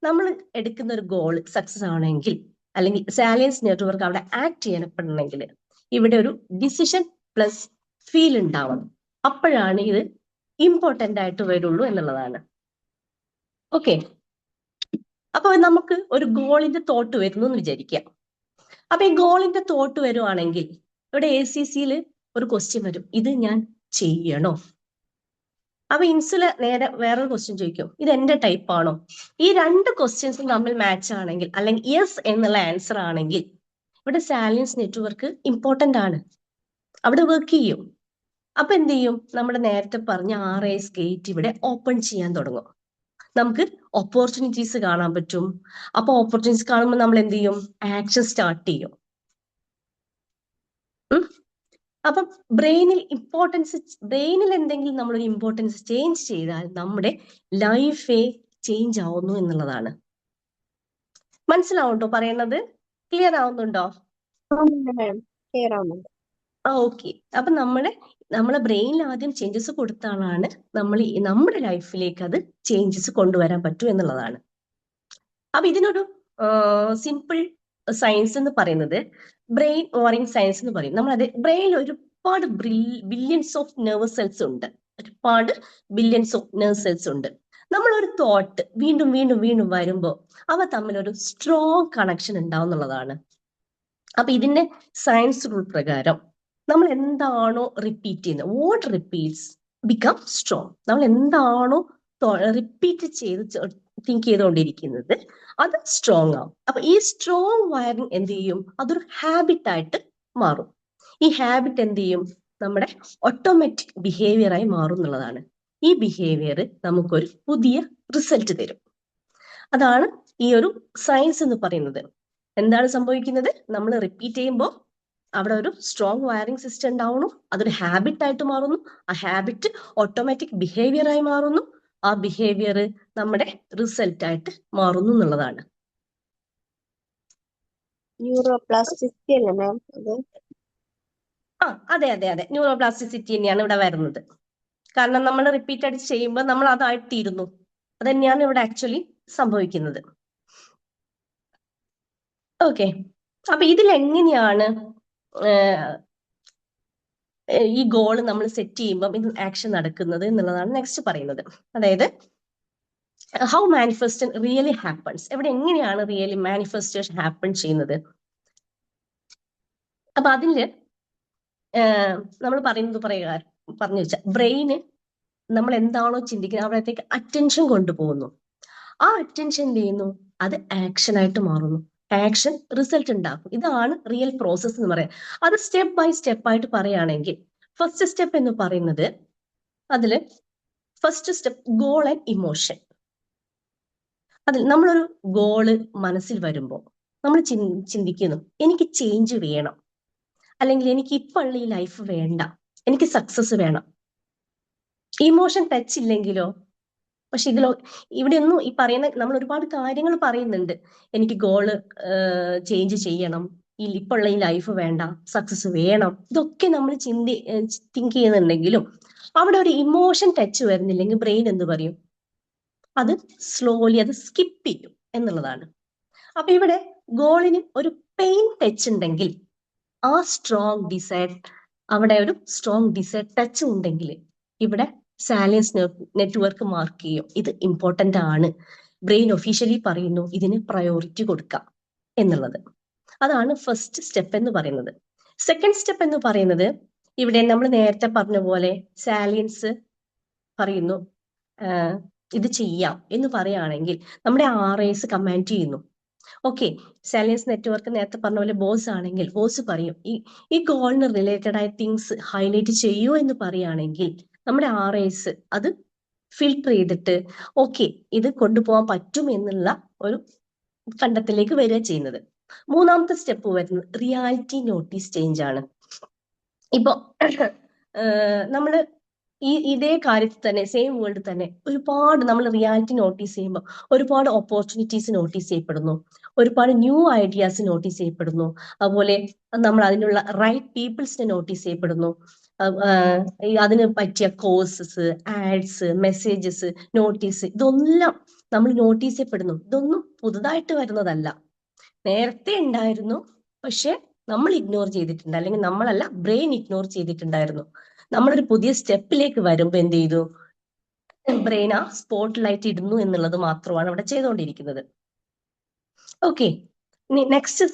നമ്മൾ എടുക്കുന്ന ഒരു ഗോൾ സക്സസ് ആവണമെങ്കിൽ അല്ലെങ്കിൽ സാലിയൻസ് നെറ്റ്വർക്ക് അവിടെ ആക്ട് ചെയ്യപ്പെടണമെങ്കിൽ ഇവിടെ ഒരു ഡിസിഷൻ പ്ലസ് ഫീൽ ഉണ്ടാവണം. അപ്പോഴാണ് ഇത് ഇമ്പോർട്ടന്റ് ആയിട്ട് വരുള്ളൂ എന്നുള്ളതാണ്. ഓക്കെ, അപ്പൊ നമുക്ക് ഒരു ഗോളിന്റെ തോട്ട് വരുന്നു എന്ന് വിചാരിക്കാം. അപ്പൊ ഈ ഗോളിന്റെ തോട്ട് വരുവാണെങ്കിൽ ഇവിടെ ACCയിൽ ഒരു ക്വസ്റ്റ്യൻ വരും, ഇത് ഞാൻ ചെയ്യണോ? അപ്പൊ ഇൻസുല നേരെ വേറൊരു ക്വസ്റ്റ്യൻ ചോദിക്കും, ഇത് എന്റെ ടൈപ്പ് ആണോ? ഈ രണ്ട് ക്വസ്റ്റ്യൻസും തമ്മിൽ മാച്ച് ആണെങ്കിൽ അല്ലെങ്കിൽ യെസ് എന്നുള്ള ആൻസർ ആണെങ്കിൽ ഇവിടെ സാലിയൻസ് നെറ്റ്വർക്ക് ഇമ്പോർട്ടന്റ് ആണ്, അവിടെ വർക്ക് ചെയ്യും. അപ്പൊ എന്ത് ചെയ്യും? നമ്മുടെ നേരത്തെ പറഞ്ഞ RIS ഗേറ്റ് ഇവിടെ ഓപ്പൺ ചെയ്യാൻ തുടങ്ങും. നമുക്ക് ഓപ്പർച്യൂണിറ്റീസ് കാണാൻ പറ്റും. അപ്പൊ ഓപ്പർച്യൂണിറ്റീസ് കാണുമ്പോൾ നമ്മൾ എന്ത് ചെയ്യും? ആക്ഷൻ സ്റ്റാർട്ട് ചെയ്യും. അപ്പം ബ്രെയിനിൽ എന്തെങ്കിലും നമ്മളൊരു ഇമ്പോർട്ടൻസ് ചേഞ്ച് ചെയ്താൽ നമ്മുടെ ലൈഫേ ചേഞ്ച് ആവുന്നു എന്നുള്ളതാണ്. മനസ്സിലാവുണ്ടോ പറയുന്നത്? ക്ലിയർ ആവുന്നുണ്ടോ? മാഡം ക്ലിയർ ആവുന്നുണ്ട്. ഓക്കെ, അപ്പൊ നമ്മളെ ബ്രെയിനിൽ ആദ്യം ചേഞ്ചസ് കൊടുത്താലാണ് നമ്മുടെ ലൈഫിലേക്ക് അത് ചേഞ്ചസ് കൊണ്ടുവരാൻ പറ്റൂ എന്നുള്ളതാണ്. അപ്പൊ ഇതിനൊരു സിമ്പിൾ സയൻസ് എന്ന് പറയുന്നത് ബ്രെയിൻ വയറിംഗ് സയൻസ് എന്ന് പറയും. നമ്മളത് ബ്രെയിനിൽ ഒരുപാട് ബില്യൺസ് ഓഫ് നെർവ് സെൽസ് ഉണ്ട്. നമ്മളൊരു തോട്ട് വീണ്ടും വീണ്ടും വീണ്ടും വരുമ്പോൾ അവ തമ്മിലൊരു സ്ട്രോങ് കണക്ഷൻ ഉണ്ടാവും എന്നുള്ളതാണ്. അപ്പൊ ഇതിന്റെ സയൻസ് റൂൾ പ്രകാരം നമ്മൾ എന്താണോ റിപ്പീറ്റ് ചെയ്യുന്നത്, വാട്ട് റിപ്പീറ്റ്സ് ബിക്കം സ്ട്രോങ്. നമ്മൾ എന്താണോ റിപ്പീറ്റ് ചെയ്ത് തിങ്ക് ചെയ്തുകൊണ്ടിരിക്കുന്നത് അത് സ്ട്രോങ് ആവും. അപ്പൊ ഈ സ്ട്രോങ് വയറിംഗ് എന്ത് ചെയ്യും? അതൊരു ഹാബിറ്റ് ആയിട്ട് മാറും. ഈ ഹാബിറ്റ് എന്ത് ചെയ്യും? നമ്മുടെ ഓട്ടോമാറ്റിക് ബിഹേവിയർ ആയി മാറും എന്നുള്ളതാണ്. ഈ ബിഹേവിയർ നമുക്കൊരു പുതിയ റിസൾട്ട് തരും. അതാണ് ഈ ഒരു സയൻസ് എന്ന് പറയുന്നത്. എന്താണ് സംഭവിക്കുന്നത്? നമ്മൾ റിപ്പീറ്റ് ചെയ്യുമ്പോൾ അവിടെ ഒരു സ്ട്രോങ് വയറിംഗ് സിസ്റ്റം ഉണ്ടാവുന്നു, അതൊരു ഹാബിറ്റ് ആയിട്ട് മാറുന്നു. ആ ഹാബിറ്റ് ഓട്ടോമാറ്റിക് ബിഹേവിയർ ആയി മാറുന്നു. ആ ബിഹേവിയർ നമ്മുടെ റിസൾട്ട് ആയിട്ട് മാറുന്നു എന്നുള്ളതാണ്. ന്യൂറോപ്ലാസ്റ്റിസിറ്റി അല്ലേ മാം അത്? അതെ, ന്യൂറോപ്ലാസ്റ്റിസിറ്റി തന്നെയാണ് ഇവിടെ വരുന്നത്. കാരണം നമ്മൾ റിപ്പീറ്റ് അടിച്ച് ചെയ്യുമ്പോൾ നമ്മൾ അതായിത്തീരുന്നു. അത് തന്നെയാണ് ഇവിടെ ആക്ച്വലി സംഭവിക്കുന്നത്. ഓക്കെ, അപ്പൊ ഇതിൽ എങ്ങനെയാണ് ഈ ഗോൾ നമ്മൾ സെറ്റ് ചെയ്യുമ്പോൾ ഇത് ആക്ഷൻ നടക്കുന്നത് എന്നുള്ളതാണ് നെക്സ്റ്റ് പറയുന്നത്. അതായത് ഹൗ മാനിഫെസ്റ്റേഷൻ റിയലി ഹാപ്പൻസ്. ഇവിടെ എങ്ങനെയാണ് റിയലി മാനിഫെസ്റ്റേഷൻ ഹാപ്പൻ ചെയ്യുന്നത്? അപ്പൊ അതില് നമ്മൾ പറഞ്ഞു വെച്ചാൽ ബ്രെയിന് നമ്മൾ എന്താണോ ചിന്തിക്കുന്നത് അവിടത്തേക്ക് അറ്റൻഷൻ കൊണ്ടുപോകുന്നു. ആ അറ്റൻഷൻ എന്ത് ചെയ്യുന്നു? അത് ആക്ഷൻ ആയിട്ട് മാറുന്നു. ആക്ഷൻ റിസൾട്ട് ഉണ്ടാക്കും. ഇതാണ് റിയൽ പ്രോസസ് എന്ന് പറയാം. അത് സ്റ്റെപ്പ് ബൈ സ്റ്റെപ്പ് ആയിട്ട് പറയുകയാണെങ്കിൽ ഫസ്റ്റ് സ്റ്റെപ്പ് എന്ന് പറയുന്നത്, അതില് first step goal and emotion. അതിൽ നമ്മളൊരു ഗോള് മനസ്സിൽ വരുമ്പോൾ നമ്മൾ ചിന്തിക്കുന്നു, എനിക്ക് ചേഞ്ച് വേണം, അല്ലെങ്കിൽ എനിക്ക് ഇപ്പോഴുള്ള ഈ ലൈഫ് വേണ്ട, എനിക്ക് സക്സസ് വേണം. ഇമോഷൻ ടച്ച് ഇല്ലെങ്കിലോ? പക്ഷെ ഇവിടെ ഒന്നും ഈ പറയുന്ന നമ്മൾ ഒരുപാട് കാര്യങ്ങൾ പറയുന്നുണ്ട്. എനിക്ക് ഗോള് ചേഞ്ച് ചെയ്യണം, ഇപ്പോഴുള്ള ഈ ലൈഫ് വേണ്ട, സക്സസ് വേണം, ഇതൊക്കെ നമ്മൾ തിങ്ക് ചെയ്യുന്നുണ്ടെങ്കിലും അവിടെ ഒരു ഇമോഷൻ ടച്ച് വരുന്നില്ലെങ്കിൽ ബ്രെയിൻ എന്ത് പറയും? അത് സ്ലോലി അത് സ്കിപ്പ് ചെയ്യും എന്നുള്ളതാണ്. അപ്പൊ ഇവിടെ ഗോളിന് ഒരു പെയിൻ ടച്ച് ഉണ്ടെങ്കിൽ ആ സ്ട്രോങ് ഡിസൈർ, അവിടെ ഒരു സ്ട്രോങ് ഡിസൈർ ടച്ച് ഉണ്ടെങ്കിൽ ഇവിടെ സാലിയൻസ് നെറ്റ്വർക്ക് മാർക്ക് ചെയ്യും, ഇത് ഇമ്പോർട്ടന്റ് ആണ്. ബ്രെയിൻ ഒഫീഷ്യലി പറയുന്നു ഇതിന് പ്രയോറിറ്റി കൊടുക്കാം എന്നുള്ളത്. അതാണ് ഫസ്റ്റ് സ്റ്റെപ്പ് എന്ന് പറയുന്നത്. സെക്കൻഡ് സ്റ്റെപ്പ് എന്ന് പറയുന്നത്, ഇവിടെ നമ്മൾ നേരത്തെ പറഞ്ഞ പോലെ സാലിയൻസ് പറയുന്നു ഇത് ചെയ്യാം എന്ന് പറയുകയാണെങ്കിൽ നമ്മുടെ RIS കമാൻഡ് ചെയ്യുന്നു. ഓക്കെ, സാലിയൻസ് നെറ്റ്വർക്ക് നേരത്തെ പറഞ്ഞ പോലെ ബോസ് ആണെങ്കിൽ ബോസ് പറയും ഈ ഗോളിന് റിലേറ്റഡ് ആയ തിങ്സ് ഹൈലൈറ്റ് ചെയ്യൂ എന്ന് പറയുകയാണെങ്കിൽ നമ്മുടെ RIS അത് ഫിൽട്ടർ ചെയ്തിട്ട് ഓക്കെ ഇത് കൊണ്ടുപോകാൻ പറ്റും എന്നുള്ള ഒരു കണ്ടെത്തലിലേക്ക് വരിക ചെയ്യുന്നത്. മൂന്നാമത്തെ സ്റ്റെപ്പ് വരുന്നത് റിയാലിറ്റി നോട്ടീസ് ചേഞ്ച് ആണ്. ഇപ്പൊ നമ്മള് ഇതേ കാര്യത്തിൽ തന്നെ സെയിം വേൾഡ് തന്നെ ഒരുപാട് നമ്മൾ റിയാലിറ്റി നോട്ടീസ് ചെയ്യുമ്പോൾ ഒരുപാട് ഓപ്പർച്യൂണിറ്റീസ് നോട്ടീസ് ചെയ്യപ്പെടുന്നു, ഒരുപാട് ന്യൂ ഐഡിയാസ് നോട്ടീസ് ചെയ്യപ്പെടുന്നു, അതുപോലെ നമ്മൾ അതിനുള്ള റൈറ്റ് പീപ്പിൾസിനെ നോട്ടീസ് ചെയ്യപ്പെടുന്നു, അതിന് പറ്റിയ കോഴ്സസ്, ആഡ്സ്, മെസ്സേജസ്, നോട്ടീസ്, ഇതൊന്നും നമ്മൾ നോട്ടീസ് ചെയ്യപ്പെടുന്നു. ഇതൊന്നും പുതുതായിട്ട് വരുന്നതല്ല. നേരത്തെ ഉണ്ടായിരുന്നു, പക്ഷെ നമ്മൾ ഇഗ്നോർ ചെയ്തിട്ടുണ്ട്, അല്ലെങ്കിൽ നമ്മളല്ല, ബ്രെയിൻ ഇഗ്നോർ ചെയ്തിട്ടുണ്ടായിരുന്നു. നമ്മളൊരു പുതിയ സ്റ്റെപ്പിലേക്ക് വരുമ്പോൾ എന്ത് ചെയ്തു? ബ്രെയിൻ ആ സ്പോട്ട് ലൈറ്റ് ഇടുന്നു എന്നുള്ളത് മാത്രമാണ് അവിടെ ചെയ്തുകൊണ്ടിരിക്കുന്നത്. ഓക്കെ, ഇനി നെക്സ്റ്റ്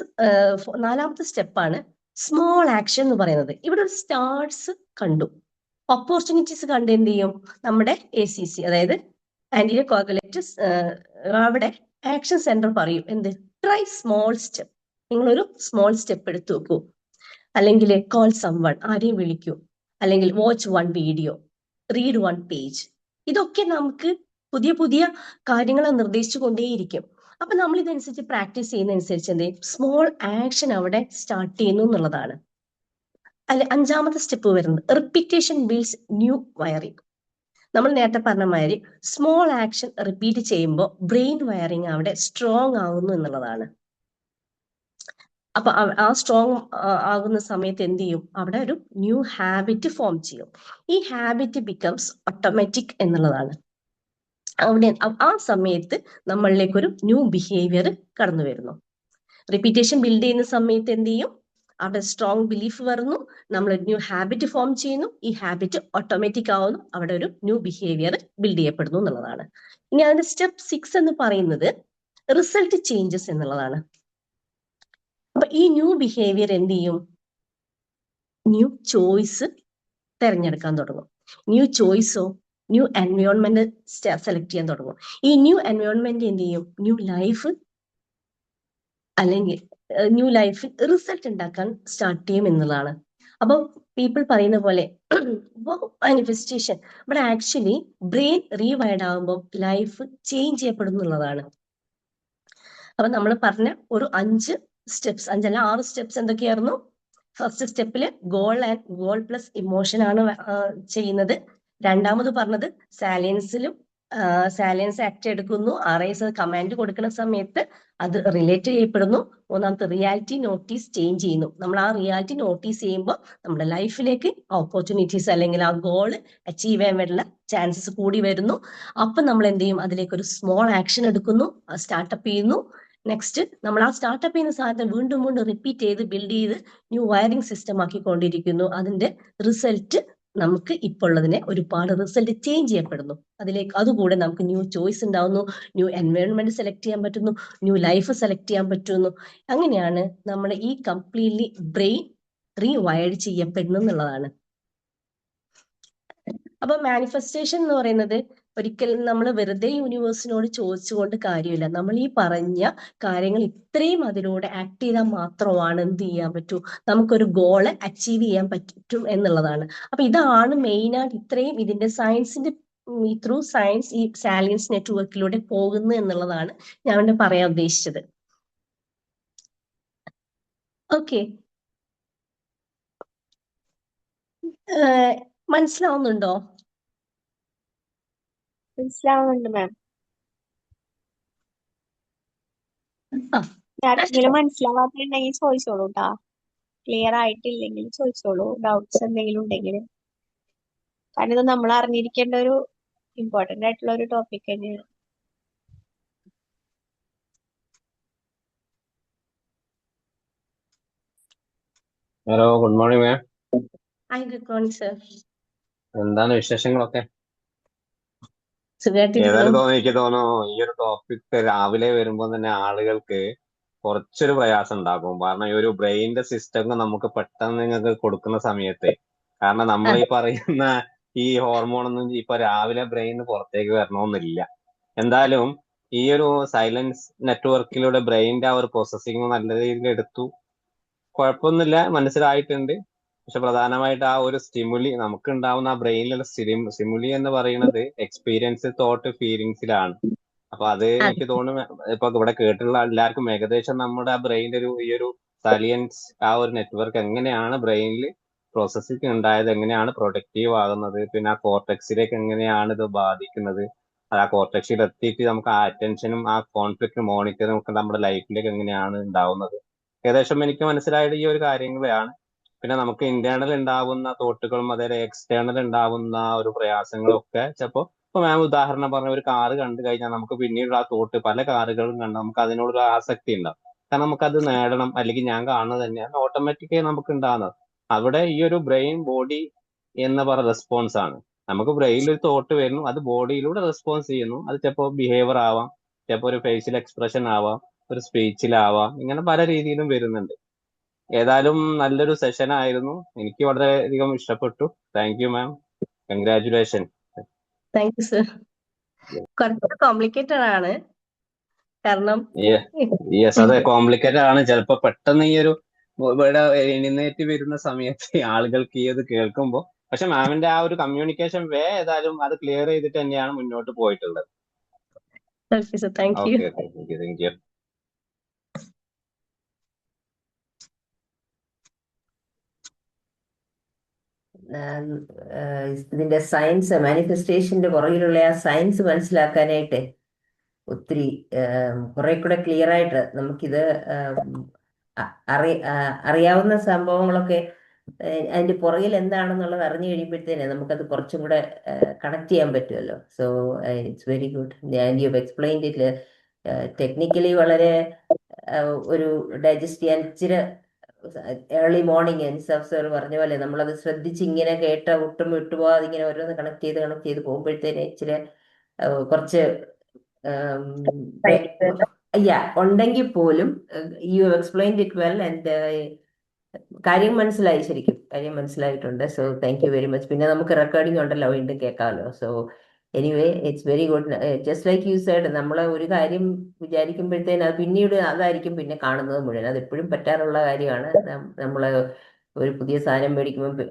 4ാമത്തെ സ്റ്റെപ്പാണ് സ്മോൾ ആക്ഷൻ എന്ന് പറയുന്നത്. ഇവിടെ ഒരു സ്റ്റാർട്സ് കണ്ടു, ഓപ്പർച്യൂണിറ്റീസ് കണ്ട് എന്ത് ചെയ്യും? നമ്മുടെ ACC, അതായത് ആന്റിരിയർ കോഗുലേറ്റസ്, അവിടെ ആക്ഷൻ സെന്റർ പറയും എന്ത്? Try small step. നിങ്ങളൊരു സ്മോൾ സ്റ്റെപ്പ് എടുത്തു നോക്കൂ, അല്ലെങ്കിൽ കോൾ സംവൺ, ആരെയും വിളിക്കൂ, അല്ലെങ്കിൽ വാച്ച് 1 വീഡിയോ, റീഡ് 1 പേജ്. ഇതൊക്കെ നമുക്ക് പുതിയ പുതിയ കാര്യങ്ങൾ നിർദ്ദേശിച്ചു കൊണ്ടേയിരിക്കും. അപ്പൊ നമ്മൾ ഇതനുസരിച്ച് പ്രാക്ടീസ് ചെയ്യുന്നതനുസരിച്ച് എന്ത് ചെയ്യും? സ്മോൾ ആക്ഷൻ അവിടെ സ്റ്റാർട്ട് ചെയ്യുന്നു എന്നുള്ളതാണ്. അല്ലെ 5ാമത്തെ സ്റ്റെപ്പ് വരുന്നത് റിപ്പീറ്റേഷൻ ബിൽഡ്സ് ന്യൂ വയറിംഗ്. നമ്മൾ നേരത്തെ പറഞ്ഞ മാതിരി സ്മോൾ ആക്ഷൻ റിപ്പീറ്റ് ചെയ്യുമ്പോൾ ബ്രെയിൻ വയറിംഗ് അവിടെ സ്ട്രോങ് ആകുന്നു എന്നുള്ളതാണ്. അപ്പൊ ആ സ്ട്രോങ് ആകുന്ന സമയത്ത് എന്ത് ചെയ്യും? അവിടെ ഒരു ന്യൂ ഹാബിറ്റ് ഫോം ചെയ്യും. ഈ ഹാബിറ്റ് ബിക്കംസ് ഓട്ടോമാറ്റിക് എന്നുള്ളതാണ്. അവിടെ ആ സമയത്ത് നമ്മളിലേക്ക് ഒരു ന്യൂ ബിഹേവിയർ കടന്നു വരുന്നു. റിപ്പീറ്റേഷൻ ബിൽഡ് ചെയ്യുന്ന സമയത്ത് എന്ത് ചെയ്യും? അവിടെ സ്ട്രോങ് ബിലീഫ് വരുന്നു, നമ്മൾ ന്യൂ ഹാബിറ്റ് ഫോം ചെയ്യുന്നു, ഈ ഹാബിറ്റ് ഓട്ടോമാറ്റിക് ആവുന്നു, അവിടെ ഒരു ന്യൂ ബിഹേവിയർ ബിൽഡ് ചെയ്യപ്പെടുന്നു എന്നുള്ളതാണ്. ഇനി അതിന്റെ സ്റ്റെപ്പ് 6 എന്ന് പറയുന്നത് റിസൾട്ട് ചേഞ്ചസ് എന്നുള്ളതാണ്. അപ്പൊ ഈ ന്യൂ ബിഹേവിയർ എന്ത് ചെയ്യും? ന്യൂ ചോയ്സ് തിരഞ്ഞെടുക്കാൻ തുടങ്ങും. ന്യൂ ചോയ്സോ ന്യൂ എൻവയോൺമെന്റ് സെലക്ട് ചെയ്യാൻ തുടങ്ങും. ഈ ന്യൂ എൻവയോൺമെന്റ് എന്ത് ചെയ്യും? ന്യൂ ലൈഫ്, അല്ലെങ്കിൽ ന്യൂ ലൈഫിൽ റിസൾട്ട് ഉണ്ടാക്കാൻ സ്റ്റാർട്ട് ചെയ്യും എന്നുള്ളതാണ്. അപ്പൊ പീപ്പിൾ പറയുന്ന പോലെ മാനിഫെസ്റ്റേഷൻ ഇവിടെ ആക്ച്വലി ബ്രെയിൻ റീവൈഡ് ആകുമ്പോൾ ലൈഫ് ചേഞ്ച് ചെയ്യപ്പെടുന്നുള്ളതാണ്. അപ്പൊ നമ്മൾ പറഞ്ഞ ഒരു 5 സ്റ്റെപ്സ്, 5 അല്ല 6 സ്റ്റെപ്സ് എന്തൊക്കെയായിരുന്നു? ഫസ്റ്റ് സ്റ്റെപ്പില് ഗോൾ പ്ലസ് ഇമോഷൻ ആണ് ചെയ്യുന്നത്. 2ാമത് പറഞ്ഞത് സാലിയൻസ് ആക്ട് എടുക്കുന്നു, RIS കമാൻഡ് കൊടുക്കുന്ന സമയത്ത് അത് റിലേറ്റ് ചെയ്യപ്പെടുന്നു. 3ാമത്തെ റിയാലിറ്റി നോട്ടീസ് ചേഞ്ച് ചെയ്യുന്നു. നമ്മൾ ആ റിയാലിറ്റി നോട്ടീസ് ചെയ്യുമ്പോൾ നമ്മുടെ ലൈഫിലേക്ക് ഓപ്പർച്യൂണിറ്റീസ് അല്ലെങ്കിൽ ആ ഗോൾ അച്ചീവ് ചെയ്യാൻ വേണ്ട ചാൻസസ് കൂടി വരുന്നു. അപ്പൊ നമ്മൾ എന്ത് ചെയ്യും? അതിലേക്ക് ഒരു സ്മോൾ ആക്ഷൻ എടുക്കുന്നു, സ്റ്റാർട്ടപ്പ് ചെയ്യുന്നു. നെക്സ്റ്റ് നമ്മൾ ആ സ്റ്റാർട്ടപ്പ് ചെയ്യുന്ന സാധനം വീണ്ടും വീണ്ടും റിപ്പീറ്റ് ചെയ്ത് ബിൽഡ് ചെയ്ത് ന്യൂ വയറിംഗ് സിസ്റ്റം ആക്കിക്കൊണ്ടിരിക്കുന്നു. അതിന്റെ റിസൾട്ട് നമുക്ക് ഇപ്പോൾ ഉള്ളതിനെ ഒരുപാട് റിസൾട്ട് ചേഞ്ച് ചെയ്യപ്പെടുന്നു. അതിലേക്ക് അതുകൂടെ നമുക്ക് ന്യൂ ചോയ്സ് ഉണ്ടാവുന്നു, ന്യൂ എൻവയോൺമെന്റ് സെലക്ട് ചെയ്യാൻ പറ്റുന്നു, ന്യൂ ലൈഫ് സെലക്ട് ചെയ്യാൻ പറ്റുന്നു. അങ്ങനെയാണ് നമ്മൾ ഈ കംപ്ലീറ്റ്ലി ബ്രെയിൻ റീവയർഡ് ചെയ്യപ്പെടുന്നു എന്നുള്ളതാണ്. അപ്പൊ മാനിഫെസ്റ്റേഷൻ എന്ന് പറയുന്നത് ഒരിക്കലും നമ്മൾ വെറുതെ യൂണിവേഴ്സിനോട് ചോദിച്ചുകൊണ്ട് കാര്യമില്ല. നമ്മൾ ഈ പറഞ്ഞ കാര്യങ്ങൾ ഇത്രയും അതിലൂടെ ആക്ട് ചെയ്താൽ മാത്രമാണ് എന്ത് ചെയ്യാൻ പറ്റൂ? നമുക്കൊരു ഗോള് അച്ചീവ് ചെയ്യാൻ പറ്റും എന്നുള്ളതാണ്. അപ്പൊ ഇതാണ് മെയിനായിട്ട് ഇത്രയും ഇതിന്റെ സയൻസിന്റെ ത്രൂ സയൻസ് ഈ സാലിയൻസ് നെറ്റ്വർക്കിലൂടെ പോകുന്നു എന്നുള്ളതാണ് ഞാൻ ഇവിടെ പറയാൻ ഉദ്ദേശിച്ചത്. ഓക്കെ, മനസ്സിലാവുന്നുണ്ടോ? മനസ്സിലാവുന്നുണ്ട് മാം. ആ, ആർക്കെങ്കിലും മനസ്സിലാവാത്തുണ്ടെങ്കിൽ ചോദിച്ചോളൂ കേട്ടാ. ക്ലിയർ ആയിട്ടില്ലെങ്കിൽ ചോദിച്ചോളൂ, ഡൗട്ട്സ് എന്തെങ്കിലും ഉണ്ടെങ്കിൽ. കാരണം ഇത് നമ്മൾ അറിഞ്ഞിരിക്കേണ്ട ഒരു ഇമ്പോർട്ടന്റ് ആയിട്ടുള്ള ഒരു ടോപ്പിക് തന്നെയാണ്. Hello, good morning ma'am. Good morning sir. എന്താണ് വിശേഷങ്ങളൊക്കെ? സുഖമായിട്ടിരിക്കുന്നു. എനിക്ക് തോന്നുന്നു ഈ ഒരു ടോപ്പിക് രാവിലെ വരുമ്പോൾ തന്നെ ആളുകൾക്ക് കുറച്ചൊരു പ്രയാസം ഉണ്ടാക്കും. കാരണം ഈ ഒരു ബ്രെയിനിന്റെ സിസ്റ്റം നമുക്ക് പെട്ടെന്ന് നിങ്ങൾക്ക് കൊടുക്കുന്ന സമയത്ത്, കാരണം നമ്മൾ ഈ പറയുന്ന ഈ ഹോർമോൺ ഒന്നും ഇപ്പൊ രാവിലെ ബ്രെയിനിന് പുറത്തേക്ക് വരണമെന്നില്ല. എന്തായാലും ഈ ഒരു സൈലൻസ് നെറ്റ്വർക്കിലൂടെ ബ്രെയിനിന്റെ ആ ഒരു പ്രോസസ്സിങ് നല്ല രീതിയിൽ എടുത്തു, കുഴപ്പമൊന്നുമില്ല, മനസ്സിലായിട്ടുണ്ട്. പക്ഷെ പ്രധാനമായിട്ട് ആ ഒരു സ്റ്റിമുലി നമുക്ക് ഉണ്ടാവുന്ന ആ ബ്രെയിനിലുള്ള സ്റ്റിമുലി എന്ന് പറയുന്നത് എക്സ്പീരിയൻസ്, തോട്ട്, ഫീലിങ്സിലാണ്. അപ്പൊ അത് എനിക്ക് തോന്നുന്നു ഇപ്പൊ ഇവിടെ കേട്ടിട്ടുള്ള എല്ലാവർക്കും ഏകദേശം നമ്മുടെ ആ ബ്രെയിനിന്റെ ഈ ഒരു സലിയൻസ് ആ ഒരു നെറ്റ്വർക്ക് എങ്ങനെയാണ് ബ്രെയിനിൽ പ്രോസസ്സിംഗ് ഉണ്ടായത്, എങ്ങനെയാണ് പ്രൊഡക്റ്റീവ് ആകുന്നത്, പിന്നെ ആ കോർട്ടെക്സിലേക്ക് എങ്ങനെയാണ് ഇത് ബാധിക്കുന്നത്, അത് ആ കോർട്ടെക്സിൽ എത്തിയിട്ട് നമുക്ക് ആ അറ്റൻഷനും ആ കോൺഫ്ലിക്റ്റ് മോണിറ്ററും ഒക്കെ നമ്മുടെ ലൈഫിലേക്ക് എങ്ങനെയാണ് ഉണ്ടാവുന്നത്, ഏകദേശം എനിക്ക് മനസ്സിലായത് ഈ ഒരു കാര്യങ്ങളാണ്. പിന്നെ നമുക്ക് ഇന്റേണൽ ഉണ്ടാവുന്ന തോട്ടുകളും അതേ എക്സ്റ്റേണൽ ഉണ്ടാവുന്ന ഒരു പ്രയാസങ്ങളും ഒക്കെ ചിലപ്പോൾ ഇപ്പൊ മാം ഉദാഹരണം പറഞ്ഞ ഒരു കാറ് കണ്ടു കഴിഞ്ഞാൽ നമുക്ക് പിന്നീട് ആ തോട്ട് പല കാറുകളും കണ്ട് നമുക്ക് അതിനോടൊരു ആസക്തി ഉണ്ടാവും. കാരണം നമുക്കത് നേടണം, അല്ലെങ്കിൽ ഞാൻ കാണുന്നത് തന്നെയാണ് ഓട്ടോമാറ്റിക്കായി നമുക്ക് ഉണ്ടാകുന്നത്. അവിടെ ഈ ഒരു ബ്രെയിൻ ബോഡി എന്ന് പറയുന്ന റെസ്പോൺസ് ആണ്. നമുക്ക് ബ്രെയിനിൽ ഒരു തോട്ട് വരുന്നു, അത് ബോഡിയിലൂടെ റെസ്പോൺസ് ചെയ്യുന്നു. അത് ചിലപ്പോൾ ബിഹേവിയർ ആവാം, ചിലപ്പോൾ ഒരു ഫേഷ്യൽ എക്സ്പ്രഷൻ ആവാം, ഒരു സ്പീച്ചിലാവാം, ഇങ്ങനെ പല രീതിയിലും വരുന്നുണ്ട്. ഏതായാലും നല്ലൊരു സെഷൻ ആയിരുന്നു, എനിക്ക് വളരെയധികം ഇഷ്ടപ്പെട്ടു. Thank you ma'am, congratulation. Thank you sir. കുറച്ച് കോംപ്ലിക്കേറ്റഡ് ആണ്, കാരണം യെസ്, അതെ, കോംപ്ലിക്കേറ്റഡ് ആണ്. ചിലപ്പോ പെട്ടെന്ന് ഈ ഒരു ഇവിടെ എഴുന്നേറ്റ് വരുന്ന സമയത്ത് ആളുകൾക്ക് ഈ ഇത് കേൾക്കുമ്പോൾ, പക്ഷെ മാമിന്റെ ആ ഒരു കമ്മ്യൂണിക്കേഷൻ വേ ഏതായാലും അത് ക്ലിയർ ചെയ്തിട്ട് തന്നെയാണ് മുന്നോട്ട് പോയിട്ടുള്ളത്. Okay sir, thank you. Okay, thank you. ഇതിന്റെ സയൻസ്, മാനിഫെസ്റ്റേഷന്റെ പുറകിലുള്ള ആ സയൻസ് മനസ്സിലാക്കാനായിട്ട് ഒത്തിരി കുറെ കൂടെ ക്ലിയർ ആയിട്ട് നമുക്കിത് അറിയാവുന്ന സംഭവങ്ങളൊക്കെ അതിന്റെ പുറകിൽ എന്താണെന്നുള്ളത് അറിഞ്ഞു കഴിയുമ്പോഴത്തേനെ നമുക്കത് കുറച്ചും കൂടെ കണക്ട് ചെയ്യാൻ പറ്റുമല്ലോ. So it's very good and you explained it technically വളരെ ഒരു ഡൈജസ്റ്റ് ചെയ്യാൻ ഇച്ചിരി ഏർലി മോർണിംഗ് അൻസാഫ് സാർ പറഞ്ഞ പോലെ നമ്മളത് ശ്രദ്ധിച്ച് ഇങ്ങനെ കേട്ട ഒട്ടും വിട്ടുപോകാതെ ഇങ്ങനെ ഓരോന്ന് കണക്ട് ചെയ്ത് പോകുമ്പോഴത്തേനെ ഇച്ചിരി കുറച്ച് ഉണ്ടെങ്കിൽ പോലും you explained it well and കാര്യം മനസ്സിലായി, ശരിക്കും കാര്യം മനസ്സിലായിട്ടുണ്ട്. So thank you very much. പിന്നെ നമുക്ക് റെക്കോർഡിംഗ് ഉണ്ടല്ലോ, വീണ്ടും കേൾക്കാമല്ലോ. So anyway it's very good. Just like you said, നമ്മൾ ഒരു കാര്യം വിചാരിക്കുമ്പോഴത്തേന് അത് പിന്നീട് അതായിരിക്കും പിന്നെ കാണുന്നത് മുഴുവൻ. അത് എപ്പോഴും പറ്റാറുള്ള കാര്യമാണ്. നമ്മൾ ഒരു പുതിയ സാധനം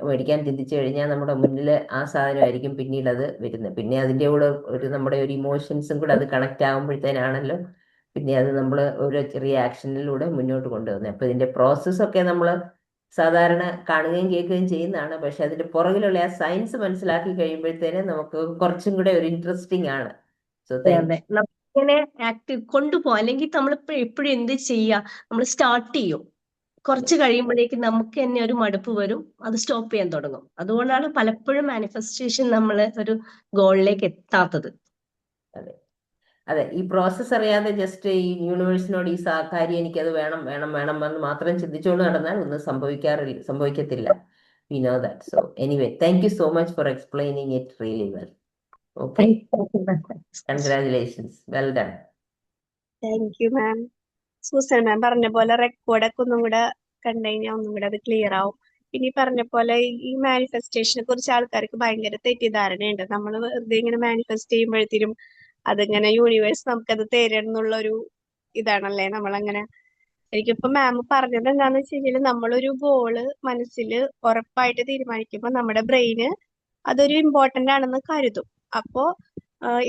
മേടിക്കാൻ ചിന്തിച്ചു കഴിഞ്ഞാൽ നമ്മുടെ മുന്നിൽ ആ സാധനമായിരിക്കും പിന്നീട് അത് വരുന്നത്. പിന്നെ അതിൻ്റെ കൂടെ നമ്മുടെ ഒരു ഇമോഷൻസും കൂടെ അത് കണക്ട് ആകുമ്പോഴത്തേനാണല്ലോ പിന്നെ അത് നമ്മൾ ഒരു ചെറിയ ആക്ഷനിലൂടെ മുന്നോട്ട് കൊണ്ടുവന്നത്. അപ്പൊ ഇതിന്റെ പ്രോസസ്സൊക്കെ നമ്മൾ സാധാരണ കാണുകയും കേൾക്കുകയും ചെയ്യുന്നതാണ്. പക്ഷെ അതിന്റെ പുറകിലുള്ള ആ സയൻസ് മനസ്സിലാക്കി കഴിയുമ്പോഴത്തേനെ നമുക്ക് കുറച്ചും കൂടെ ഒരു ഇൻട്രസ്റ്റിംഗ് ആണ്. So thank U. ഇങ്ങനെ ആക്റ്റീവ് കൊണ്ടുപോകാം, അല്ലെങ്കിൽ നമ്മൾ എപ്പോഴും എന്ത് ചെയ്യുക, നമ്മൾ സ്റ്റാർട്ട് ചെയ്യും, കുറച്ച് കഴിയുമ്പോഴേക്കും നമുക്ക് തന്നെ ഒരു മടുപ്പ് വരും, അത് സ്റ്റോപ്പ് ചെയ്യാൻ തുടങ്ങും. അതുകൊണ്ടാണ് പലപ്പോഴും മാനിഫെസ്റ്റേഷൻ നമ്മൾ ഒരു ഗോളിലേക്ക് എത്താത്തത്. അതെ അതെ, ഈ പ്രോസസ്സ് അറിയാതെ ജസ്റ്റ് ഈ യൂണിവേഴ്സിനോട് ഈ കാര്യം എനിക്കത് വേണം വേണം വേണം എന്ന് മാത്രം ചിന്തിച്ചുകൊണ്ട് നടന്നാൽ ഒന്നും സംഭവിക്കത്തില്ല. We know that. So anyway thank you so much for explaining it really well. Okay, congratulations, well done. Thank you ma'am. Susan ma'am പറഞ്ഞ പോലെ റെക്കോർഡൊക്കെ ഒന്നും കൂടെ കണ്ടു കഴിഞ്ഞാൽ ഒന്നും കൂടെ അത് ക്ലിയർ ആവും. പിന്നെ ഈ പറഞ്ഞ പോലെ ഈ മാനിഫെസ്റ്റേഷനെ കുറിച്ച് ആൾക്കാർക്ക് ഭയങ്കര തെറ്റിദ്ധാരണയുണ്ട്. നമ്മൾ വെറുതെ ഇങ്ങനെ മാനിഫെസ്റ്റ് ചെയ്യുമ്പോഴത്തേനും അതിങ്ങനെ യൂണിവേഴ്സ് നമുക്കത് തരണം എന്നുള്ളൊരു ഇതാണല്ലേ നമ്മളങ്ങനെ. എനിക്കിപ്പോ മാം പറഞ്ഞത് എന്താന്ന് വെച്ച് കഴിഞ്ഞാൽ നമ്മളൊരു ഗോള് മനസ്സിൽ ഉറപ്പായിട്ട് തീരുമാനിക്കുമ്പോൾ നമ്മുടെ ബ്രെയിന് അതൊരു ഇമ്പോർട്ടന്റ് ആണെന്ന് കരുതും. അപ്പോ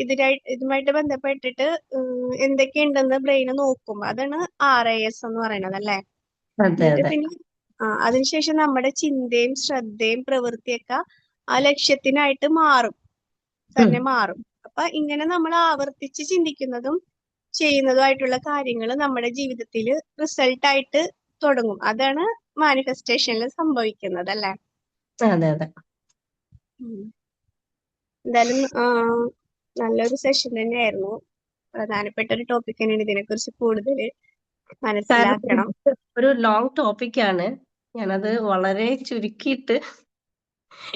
ഇതുമായിട്ട് ബന്ധപ്പെട്ടിട്ട് എന്തൊക്കെയുണ്ടെന്ന് ബ്രെയിന് നോക്കും. അതാണ് RAS എന്ന് പറയുന്നത് അല്ലേ. എന്നിട്ട് പിന്നെ അതിനുശേഷം നമ്മുടെ ചിന്തയും ശ്രദ്ധയും പ്രവൃത്തിയൊക്കെ ആ ലക്ഷ്യത്തിനായിട്ട് തന്നെ മാറും. അപ്പൊ ഇങ്ങനെ നമ്മൾ ആവർത്തിച്ച് ചിന്തിക്കുന്നതും ചെയ്യുന്നതുമായിട്ടുള്ള കാര്യങ്ങൾ നമ്മുടെ ജീവിതത്തിൽ റിസൾട്ട് ആയിട്ട് തുടങ്ങും. അതാണ് മാനിഫെസ്റ്റേഷനിൽ സംഭവിക്കുന്നത് അല്ലേ. അതെ അതെ, എന്തായാലും നല്ലൊരു സെഷൻ തന്നെയായിരുന്നു. പ്രധാനപ്പെട്ട ഒരു ടോപ്പിക് തന്നെയാണ്. ഇതിനെക്കുറിച്ച് കൂടുതൽ മനസ്സിലാക്കണം. ഒരു ലോങ് ടോപ്പിക്കാണ്. ഞാനത് വളരെ ചുരുക്കിയിട്ട്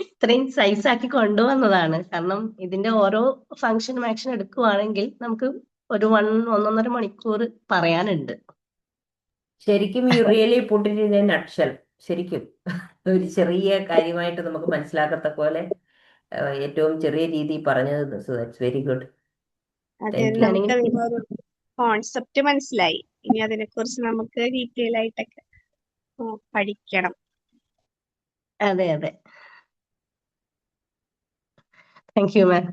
ഇത്രയും സൈസാക്കി കൊണ്ടുവന്നതാണ്. കാരണം ഇതിന്റെ ഓരോ ഫങ്ഷനും ആക്ഷൻ എടുക്കുവാണെങ്കിൽ നമുക്ക് ഒരു 1.5 മണിക്കൂർ പറയാനുണ്ട്. ശരിക്കും you really put it in A nutshell. ശരിക്കും ഒരു ചെറിയ കാര്യമായിട്ട് നമുക്ക് മനസ്സിലാക്കത്തക്ക പോലെ ഏറ്റവും ചെറിയ രീതിയിൽ പറഞ്ഞത്. So that's very good. നമുക്ക് അതിന്റെ ഒരു കോൺസെപ്റ്റ് മനസ്സിലായി. ഇനി അതിനെക്കുറിച്ച് നമുക്ക് ഡീറ്റെയിൽ ആയിട്ടൊക്കെ പഠിക്കണം. അതെ അതെ, താങ്ക് യു മാം.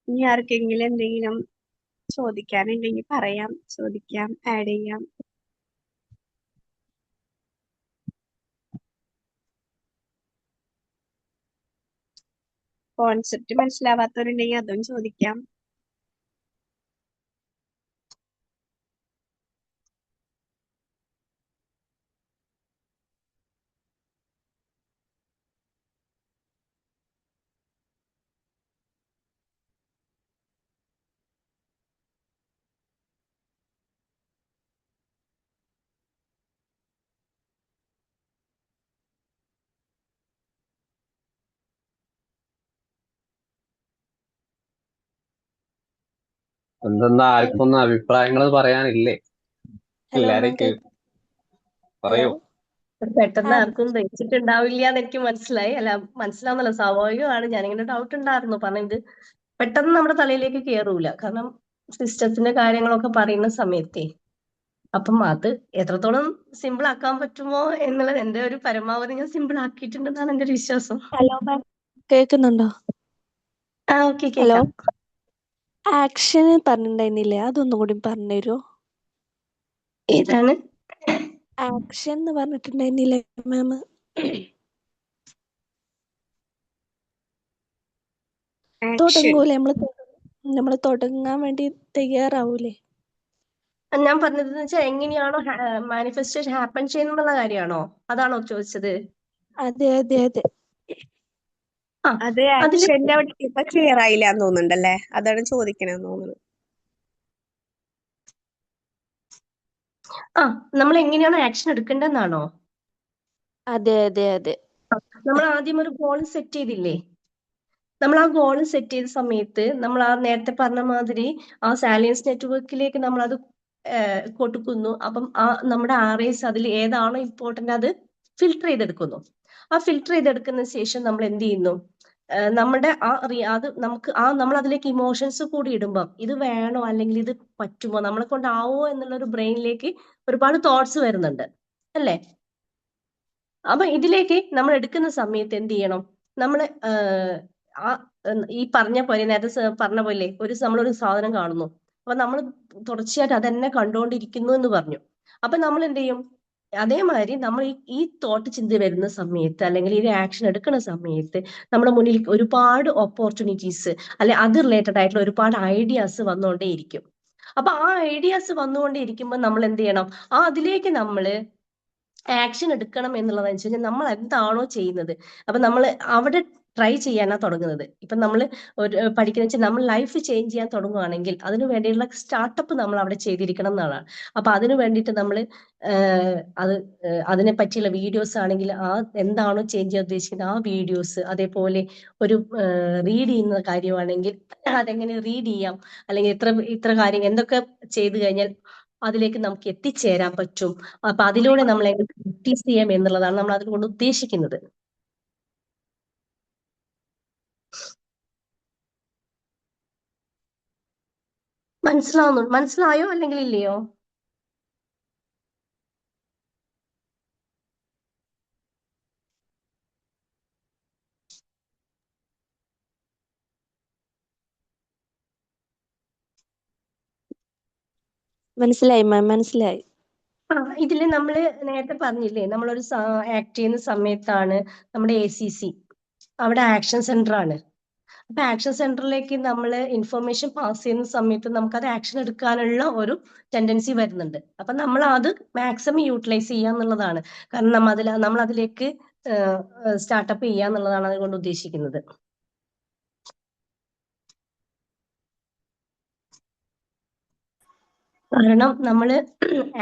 ഇനി ആർക്കെങ്കിലും എന്തെങ്കിലും ചോദിക്കാനുണ്ടെങ്കിൽ പറയാം, ചോദിക്കാം, ആഡ് ചെയ്യാം. കോൺസെപ്റ്റ് മനസ്സിലാവാത്തവരുണ്ടെങ്കിൽ അതും ചോദിക്കാം. എന്തെന്നാ ആർക്കൊന്നും അഭിപ്രായങ്ങൾ പറയാനില്ലേ? ഹലോ മാം എല്ലാരെയും ഹലോ പറയൂ. പെട്ടെന്ന് ആർക്കും ദഹിച്ചിട്ടുണ്ടാവില്ല എന്ന് എനിക്ക് മനസ്സിലായി. അല്ല, മനസ്സിലാവുന്നല്ല, സ്വാഭാവികമാണ്. ഞാനിങ്ങനെ ഡൗട്ട് ഉണ്ടായിരുന്നു. കാരണം ഇത് പെട്ടെന്ന് നമ്മുടെ തലയിലേക്ക് കയറൂല. കാരണം സിസ്റ്റത്തിന്റെ കാര്യങ്ങളൊക്കെ പറയുന്ന സമയത്തേ. അപ്പം അത് എത്രത്തോളം സിമ്പിൾ ആക്കാൻ പറ്റുമോ എന്നുള്ളത് എന്റെ ഒരു പരമാവധി ഞാൻ സിമ്പിൾ ആക്കിയിട്ടുണ്ടെന്നാണ് എന്റെ ഒരു വിശ്വാസം. ഹലോ മാം, കേൾക്കുന്നുണ്ടോ? ഓക്കെ, ഹലോ, കേൾക്കാം. ആക്ഷൻ പറഞ്ഞിട്ടുണ്ടായിരുന്നില്ലേ, അതൊന്നും കൂടി പറഞ്ഞു തരുമോ? ഏതാണ് ആക്ഷൻ എന്ന് പറഞ്ഞിട്ടുണ്ടായിരുന്നില്ലേ മാം? ആക്ഷൻ തുടങ്ങൂലേ നമ്മള് തുടങ്ങാൻ വേണ്ടി തയ്യാറാവൂലേ? ഞാൻ പറഞ്ഞതെന്ന് വെച്ചാൽ എങ്ങനെയാണോ മാനിഫെസ്റ്റേഷൻ ഹാപ്പൻ ചെയ്യുന്നുള്ള കാര്യമാണോ? അതാണോ ചോദിച്ചത്? അതെ അതെ അതെ. ആ, അത് അതില് ആക്ഷന്റെ അവിടെ ഇപ്പൊ ക്ലിയർ ആയില്ല എന്ന് തോന്നുന്നുണ്ടല്ലേ, അതാണ് ചോദിക്കണെന്ന് തോന്നുന്നു. നമ്മൾ എങ്ങനെയാണോ ആക്ഷൻ എടുക്കേണ്ടതെന്നാണോ? അതെ അതെ അതെ. നമ്മൾ ആദ്യം ഒരു ഗോൾ സെറ്റ് ചെയ്തില്ലേ? നമ്മൾ ആ ഗോൾ സെറ്റ് ചെയ്ത സമയത്ത് നമ്മൾ ആ നേരത്തെ പറഞ്ഞ മാതിരി ആ സാലിയൻസ് നെറ്റ്വർക്കിലേക്ക് നമ്മൾ അത് കൊടുക്കുന്നു. അപ്പം ആ നമ്മുടെ RAs അതിൽ ഏതാണോ ഇമ്പോർട്ടന്റ് അത് ഫിൽട്ടർ ചെയ്തെടുക്കുന്നു. ആ ഫിൽട്ടർ ചെയ്തെടുക്കുന്ന ശേഷം നമ്മൾ എന്ത് ചെയ്യുന്നു? നമ്മുടെ അത് നമുക്ക് നമ്മൾ അതിലേക്ക് ഇമോഷൻസ് കൂടി ഇടുമ്പം ഇത് വേണോ അല്ലെങ്കിൽ ഇത് പറ്റുമോ, നമ്മളെ കൊണ്ടാവോ എന്നുള്ള ഒരു ബ്രെയിനിലേക്ക് ഒരുപാട് തോട്ട്സ് വരുന്നുണ്ട് അല്ലേ? അപ്പൊ ഇതിലേക്ക് നമ്മൾ എടുക്കുന്ന സമയത്ത് എന്ത് ചെയ്യണം? നമ്മള് ഈ പറഞ്ഞ പോലെ നേരത്തെ പറഞ്ഞ പോലെ നമ്മളൊരു സാധനം കാണുന്നു. അപ്പൊ നമ്മൾ തുടർച്ചയായിട്ട് അതെന്നെ കണ്ടുകൊണ്ടിരിക്കുന്നു എന്ന് പറഞ്ഞു. അപ്പൊ നമ്മൾ എന്ത് ചെയ്യും? അതേമാതിരി നമ്മൾ ഈ തോട്ട് ചിന്ത വരുന്ന സമയത്ത് അല്ലെങ്കിൽ ഈ ആക്ഷൻ എടുക്കുന്ന സമയത്ത് നമ്മുടെ മുന്നിൽ ഒരുപാട് ഓപ്പർച്യൂണിറ്റീസ് അല്ലെ അത് റിലേറ്റഡ് ആയിട്ടുള്ള ഒരുപാട് ഐഡിയാസ് വന്നുകൊണ്ടേയിരിക്കും. അപ്പൊ ആ ഐഡിയാസ് വന്നുകൊണ്ടേയിരിക്കുമ്പോൾ നമ്മൾ എന്ത് ചെയ്യണം? അതിലേക്ക് നമ്മള് ആക്ഷൻ എടുക്കണം എന്നുള്ളതെന്ന് വെച്ച് കഴിഞ്ഞാൽ നമ്മൾ എന്താണോ ചെയ്യുന്നത് അപ്പൊ നമ്മൾ അവിടെ ട്രൈ ചെയ്യാനാണ് തുടങ്ങുന്നത്. ഇപ്പൊ നമ്മൾ ഒരു പഠിക്കുന്ന വെച്ചാൽ നമ്മൾ ലൈഫ് ചേഞ്ച് ചെയ്യാൻ തുടങ്ങുകയാണെങ്കിൽ അതിനു വേണ്ടിയുള്ള സ്റ്റാർട്ടപ്പ് നമ്മൾ അവിടെ ചെയ്തിരിക്കണം എന്നാണ്. അപ്പൊ അതിനു വേണ്ടിയിട്ട് നമ്മൾ അത് അതിനെ പറ്റിയുള്ള വീഡിയോസ് ആണെങ്കിൽ എന്താണോ ചേഞ്ച് ചെയ്യാൻ ഉദ്ദേശിക്കുന്നത് ആ വീഡിയോസ്, അതേപോലെ ഒരു റീഡ് ചെയ്യുന്ന കാര്യമാണെങ്കിൽ അതെങ്ങനെ റീഡ് ചെയ്യാം, അല്ലെങ്കിൽ ഇത്ര കാര്യം എന്തൊക്കെ ചെയ്തു കഴിഞ്ഞാൽ അതിലേക്ക് നമുക്ക് എത്തിച്ചേരാൻ പറ്റും. അപ്പൊ അതിലൂടെ നമ്മൾ എങ്ങനെ പ്രാക്ടീസ് ചെയ്യാം എന്നുള്ളതാണ് നമ്മൾ അതുകൊണ്ട് ഉദ്ദേശിക്കുന്നത്. മനസ്സിലായോ അല്ലെങ്കിൽ ഇല്ലയോ? മനസ്സിലായി മാം, മനസ്സിലായി. ഇതില് നമ്മള് നേരത്തെ പറഞ്ഞില്ലേ, നമ്മളൊരു ആക്ട് ചെയ്യുന്ന സമയത്താണ് നമ്മുടെ ACC അവിടെ ആക്ഷൻ സെന്റർ ആണ്. അപ്പൊ ആക്ഷൻ സെന്ററിലേക്ക് നമ്മൾ ഇൻഫർമേഷൻ പാസ് ചെയ്യുന്ന സമയത്ത് നമുക്ക് അത് ആക്ഷൻ എടുക്കാനുള്ള ഒരു ടെൻഡൻസി വരുന്നുണ്ട്. അപ്പൊ നമ്മൾ അത് മാക്സിമം യൂട്ടിലൈസ് ചെയ്യാന്നുള്ളതാണ്. കാരണം നമ്മൾ അതിലേക്ക് സ്റ്റാർട്ടപ്പ് ചെയ്യാന്നുള്ളതാണ് അതുകൊണ്ട് ഉദ്ദേശിക്കുന്നത്. കാരണം നമ്മൾ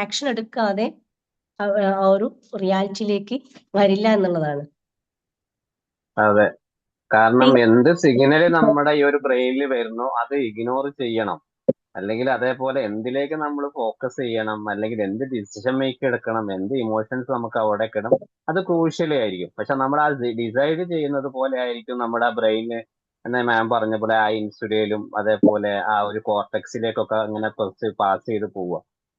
ആക്ഷൻ എടുക്കാതെ ആ ഒരു റിയാലിറ്റിയിലേക്ക് വരില്ല എന്നുള്ളതാണ്. അതെ, കാരണം എന്ത് സിഗ്നൽ നമ്മുടെ ഈ ഒരു ബ്രെയിനിൽ വരുന്നു അത് ഇഗ്നോർ ചെയ്യണം. അല്ലെങ്കിൽ അതേപോലെ എന്തിലേക്ക് നമ്മൾ ഫോക്കസ് ചെയ്യണം, അല്ലെങ്കിൽ എന്ത് ഡിസിഷൻ മേക്ക് എടുക്കണം, എന്ത് ഇമോഷൻസ് നമുക്ക് അവിടെ ഇടണം, അത് ക്രൂഷ്യലി ആയിരിക്കും. പക്ഷെ നമ്മൾ ആ ഡിസൈഡ് ചെയ്യുന്നത് പോലെ ആയിരിക്കും നമ്മുടെ ആ ബ്രെയിന് എന്ന മാം പറഞ്ഞ പോലെ ആ ഇൻസുലിനും അതേപോലെ ആ ഒരു കോർട്ടെക്സിലേക്കൊക്കെ അങ്ങനെ കുറച്ച് പാസ് ചെയ്ത് പോവുക.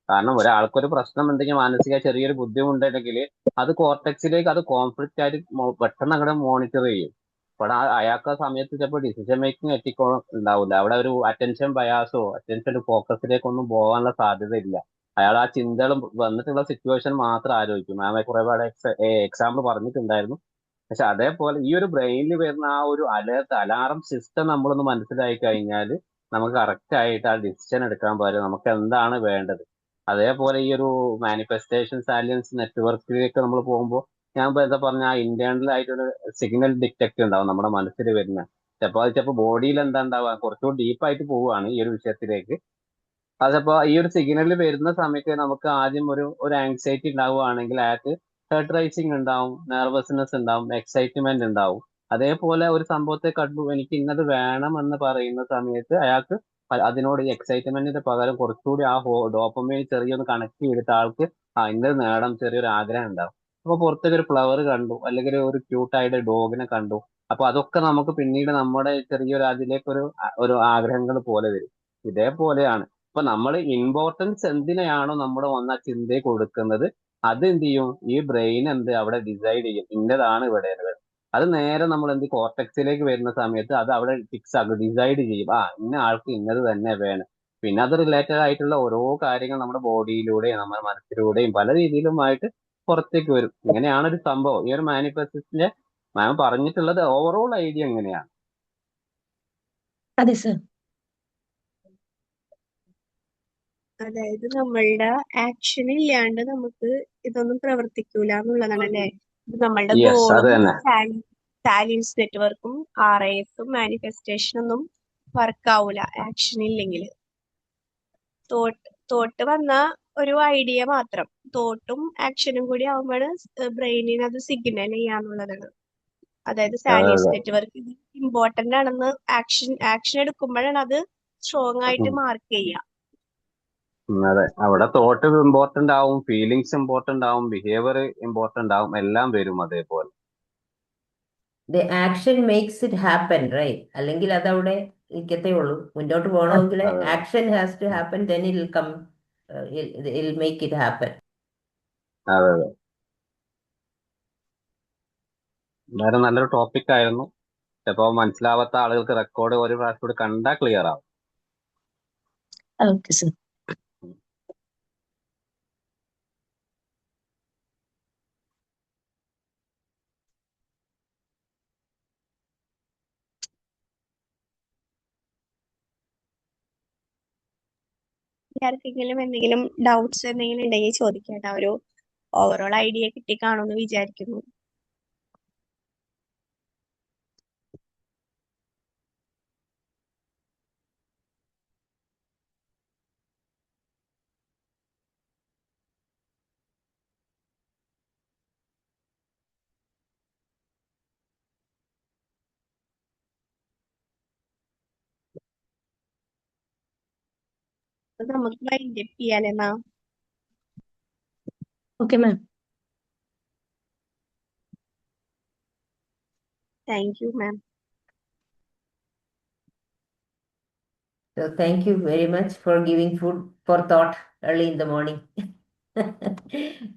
കാരണം ഒരാൾക്കൊരു പ്രശ്നം എന്തെങ്കിലും മാനസിക ചെറിയൊരു ബുദ്ധിമുട്ടുണ്ടെങ്കിൽ അത് കോർട്ടെക്സിലേക്ക് അത് കോൺഫ്ലിക്റ്റ് ആയിട്ട് പെട്ടെന്ന് അങ്ങോട്ട് മോണിറ്റർ ചെയ്യും. അപ്പോൾ അയാൾക്ക് ആ സമയത്ത് ചിലപ്പോൾ ഡിസിഷൻ മേക്കിംഗ് എത്തിക്കോ ഉണ്ടാവില്ല. അവിടെ ഒരു അറ്റൻഷൻ ബയാസോ അറ്റൻഷൻ ഫോക്കസിലേക്കൊന്നും പോകാനുള്ള സാധ്യത ഇല്ല. അയാൾ ആ ചിന്തകൾ വന്നിട്ടുള്ള സിറ്റുവേഷൻ മാത്രം ആലോചിക്കും. മാമെ കുറെ പാടെ എക്സാമ്പിൾ പറഞ്ഞിട്ടുണ്ടായിരുന്നു. പക്ഷെ അതേപോലെ ഈ ഒരു ബ്രെയിനിൽ വരുന്ന ആ ഒരു അലാറം സിസ്റ്റം നമ്മളൊന്ന് മനസ്സിലാക്കി കഴിഞ്ഞാൽ നമുക്ക് കറക്റ്റ് ആയിട്ട് ആ ഡിസിഷൻ എടുക്കാൻ പറ്റും, നമുക്ക് എന്താണ് വേണ്ടത്. അതേപോലെ ഈ ഒരു മാനിഫെസ്റ്റേഷൻ സാലിയൻസ് നെറ്റ്വർക്കിലേക്ക് നമ്മൾ പോകുമ്പോൾ ഞാൻ ഇപ്പൊ എന്താ പറഞ്ഞ ആ ഇന്റേണൽ ആയിട്ടൊരു സിഗ്നൽ ഡിറ്റക്ട് ഉണ്ടാവും നമ്മുടെ മനസ്സിൽ വരുന്ന. ചിലപ്പോൾ ബോഡിയിൽ എന്താ ഉണ്ടാവുക, കുറച്ചുകൂടി ഡീപ്പായിട്ട് പോവുകയാണ് ഈ ഒരു വിഷയത്തിലേക്ക്. അതപ്പോ ഈ ഒരു സിഗ്നൽ വരുന്ന സമയത്ത് നമുക്ക് ആദ്യം ഒരു ആങ്സൈറ്റി ഉണ്ടാവുകയാണെങ്കിൽ അയാൾക്ക് ഹെർട്ട് റൈസിങ് ഉണ്ടാവും, നെർവസ്നെസ് ഉണ്ടാവും, എക്സൈറ്റ്മെന്റ് ഉണ്ടാവും. അതേപോലെ ഒരു സംഭവത്തെ കണ്ടു എനിക്ക് ഇന്നത് വേണം എന്ന് പറയുന്ന സമയത്ത് അയാൾക്ക് അതിനോട് ഈ എക്സൈറ്റ്മെന്റിന്റെ പകരം കുറച്ചുകൂടി ആ ഡോപ്പമൈൻ ചെറിയൊന്ന് കണക്ട് ചെയ്തിട്ട് ആൾക്ക് ഇന്നത് നേടാൻ ചെറിയൊരു ആഗ്രഹം ഉണ്ടാവും. അപ്പൊ പുറത്തേക്ക് ഒരു ഫ്ലവർ കണ്ടു, അല്ലെങ്കിൽ ഒരു ക്യൂട്ടായിട്ട് ഡോഗിനെ കണ്ടു. അപ്പൊ അതൊക്കെ നമുക്ക് പിന്നീട് നമ്മുടെ ചെറിയൊരു അതിലേക്ക് ഒരു ആഗ്രഹങ്ങൾ പോലെ വരും. ഇതേപോലെയാണ് ഇപ്പൊ നമ്മൾ ഇമ്പോർട്ടൻസ് എന്തിനെയാണോ നമ്മുടെ വന്ന ചിന്തയെ കൊടുക്കുന്നത്, അത് എന്ത് ചെയ്യും, ഈ ബ്രെയിൻ അവിടെ ഡിസൈഡ് ചെയ്യും ഇന്നതാണ് ഇവിടെ ഉള്ളത്. അത് നേരെ നമ്മൾ കോർട്ടെക്സിലേക്ക് വരുന്ന സമയത്ത് അത് അവിടെ ഫിക്സ് ആക്കും, ഡിസൈഡ് ചെയ്യും ഇന്ന ആൾക്ക് ഇന്നത് തന്നെ വേണം. പിന്നെ അത് റിലേറ്റഡ് ആയിട്ടുള്ള ഓരോ കാര്യങ്ങൾ നമ്മുടെ ബോഡിയിലൂടെയും നമ്മുടെ മനസ്സിലൂടെയും പല രീതിയിലുമായിട്ട് പുറത്തേക്ക് വരും. ഇങ്ങനെയാണ് ഒരു സംഭവം. ഈ ഒരു മാനിഫെസ്റ്റേഷന്റെ മാം പറഞ്ഞിട്ടുള്ളത് ഓവറോൾ ഐഡിയ എങ്ങനെയാണ്. അതെ സർ. അതായത് നമ്മളുടെ ആക്ഷൻ ഇല്ലാണ്ട് നമുക്ക് ഇതൊന്നും പ്രവർത്തിക്കൂല എന്നുള്ളതാണ് അല്ലേ. നമ്മളുടെ യെസ്, അത് ഗോളും തന്നെ. സാലിയൻസ് നെറ്റ്വർക്കും RISഉം മാനിഫെസ്റ്റേഷനൊന്നും വർക്ക് ആവൂല ആക്ഷൻ ഇല്ലെങ്കിൽ. തോട്ട് വന്ന ഒരു ഐഡിയ മാത്രം, തോട്ടും ആക്ഷനും കൂടി ആവുമ്പോൾ ബ്രെയിനിന് അത് സിഗ്നൽ ചെയ്യാന്നുള്ളതാണ്. അതായത് അതെ സാലിയൻസ് അതെ. നെറ്റ്വർക്ക് ഇമ്പോർട്ടന്റ് ആണെന്ന് ആക്ഷൻ എടുക്കുമ്പോഴാണ് അത് സ്ട്രോങ് ആയിട്ട് ഉം. മാർക്ക് ചെയ്യുക. അതെ, അവിടെ തോട്ട് ഇമ്പോർട്ടന്റ് ആവും, ഫീലിങ്സ് ഇമ്പോർട്ടന്റ് ആവും, ബിഹേവിയർ ഇമ്പോർട്ടന്റ് ആവും, എല്ലാം വരും അതേപോലെ. The action makes it happen right, അല്ലെങ്കിൽ അതവിടെ നിൽക്കത്തേ ഉള്ളൂ. മുന്നോട്ട് പോകണമെങ്കിൽ അതെ action has to happen, then I'll come, I'll make it happen. അതെ അതെ. വേറെ നല്ലൊരു ടോപ്പിക് ആയിരുന്നു. ചിലപ്പോ മനസ്സിലാവാത്ത ആളുകൾക്ക് റെക്കോർഡ് ഒരു പ്രാവശ്യം കൂടി കണ്ടാൽ ക്ലിയർ ആവും. Okay sir. ആർക്കെങ്കിലും എന്തെങ്കിലും ഡൗട്ട്സ് എന്തെങ്കിലും ഉണ്ടെങ്കിൽ ചോദിക്കേണ്ട. ഒരു ഓവറോൾ ഐഡിയ കിട്ടിക്കാണുമെന്ന് വിചാരിക്കുന്നു. അപ്പൊ നമുക്ക് വൈൻഡ് അപ്പ് ചെയ്യാലേ ma'am. Okay ma'am. Thank you ma'am. So thank you very much for giving food for thought early in the morning.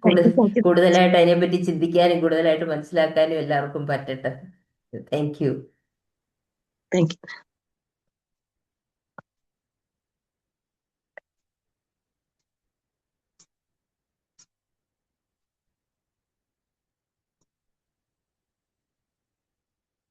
Thank you. Thank you. കൂടുതലായിട്ട് അതിനെപ്പറ്റി ചിന്തിക്കാനും കൂടുതലായിട്ട് മനസ്സിലാക്കാനും എല്ലാവർക്കും പറ്റട്ടെ. Thank you. Thank U.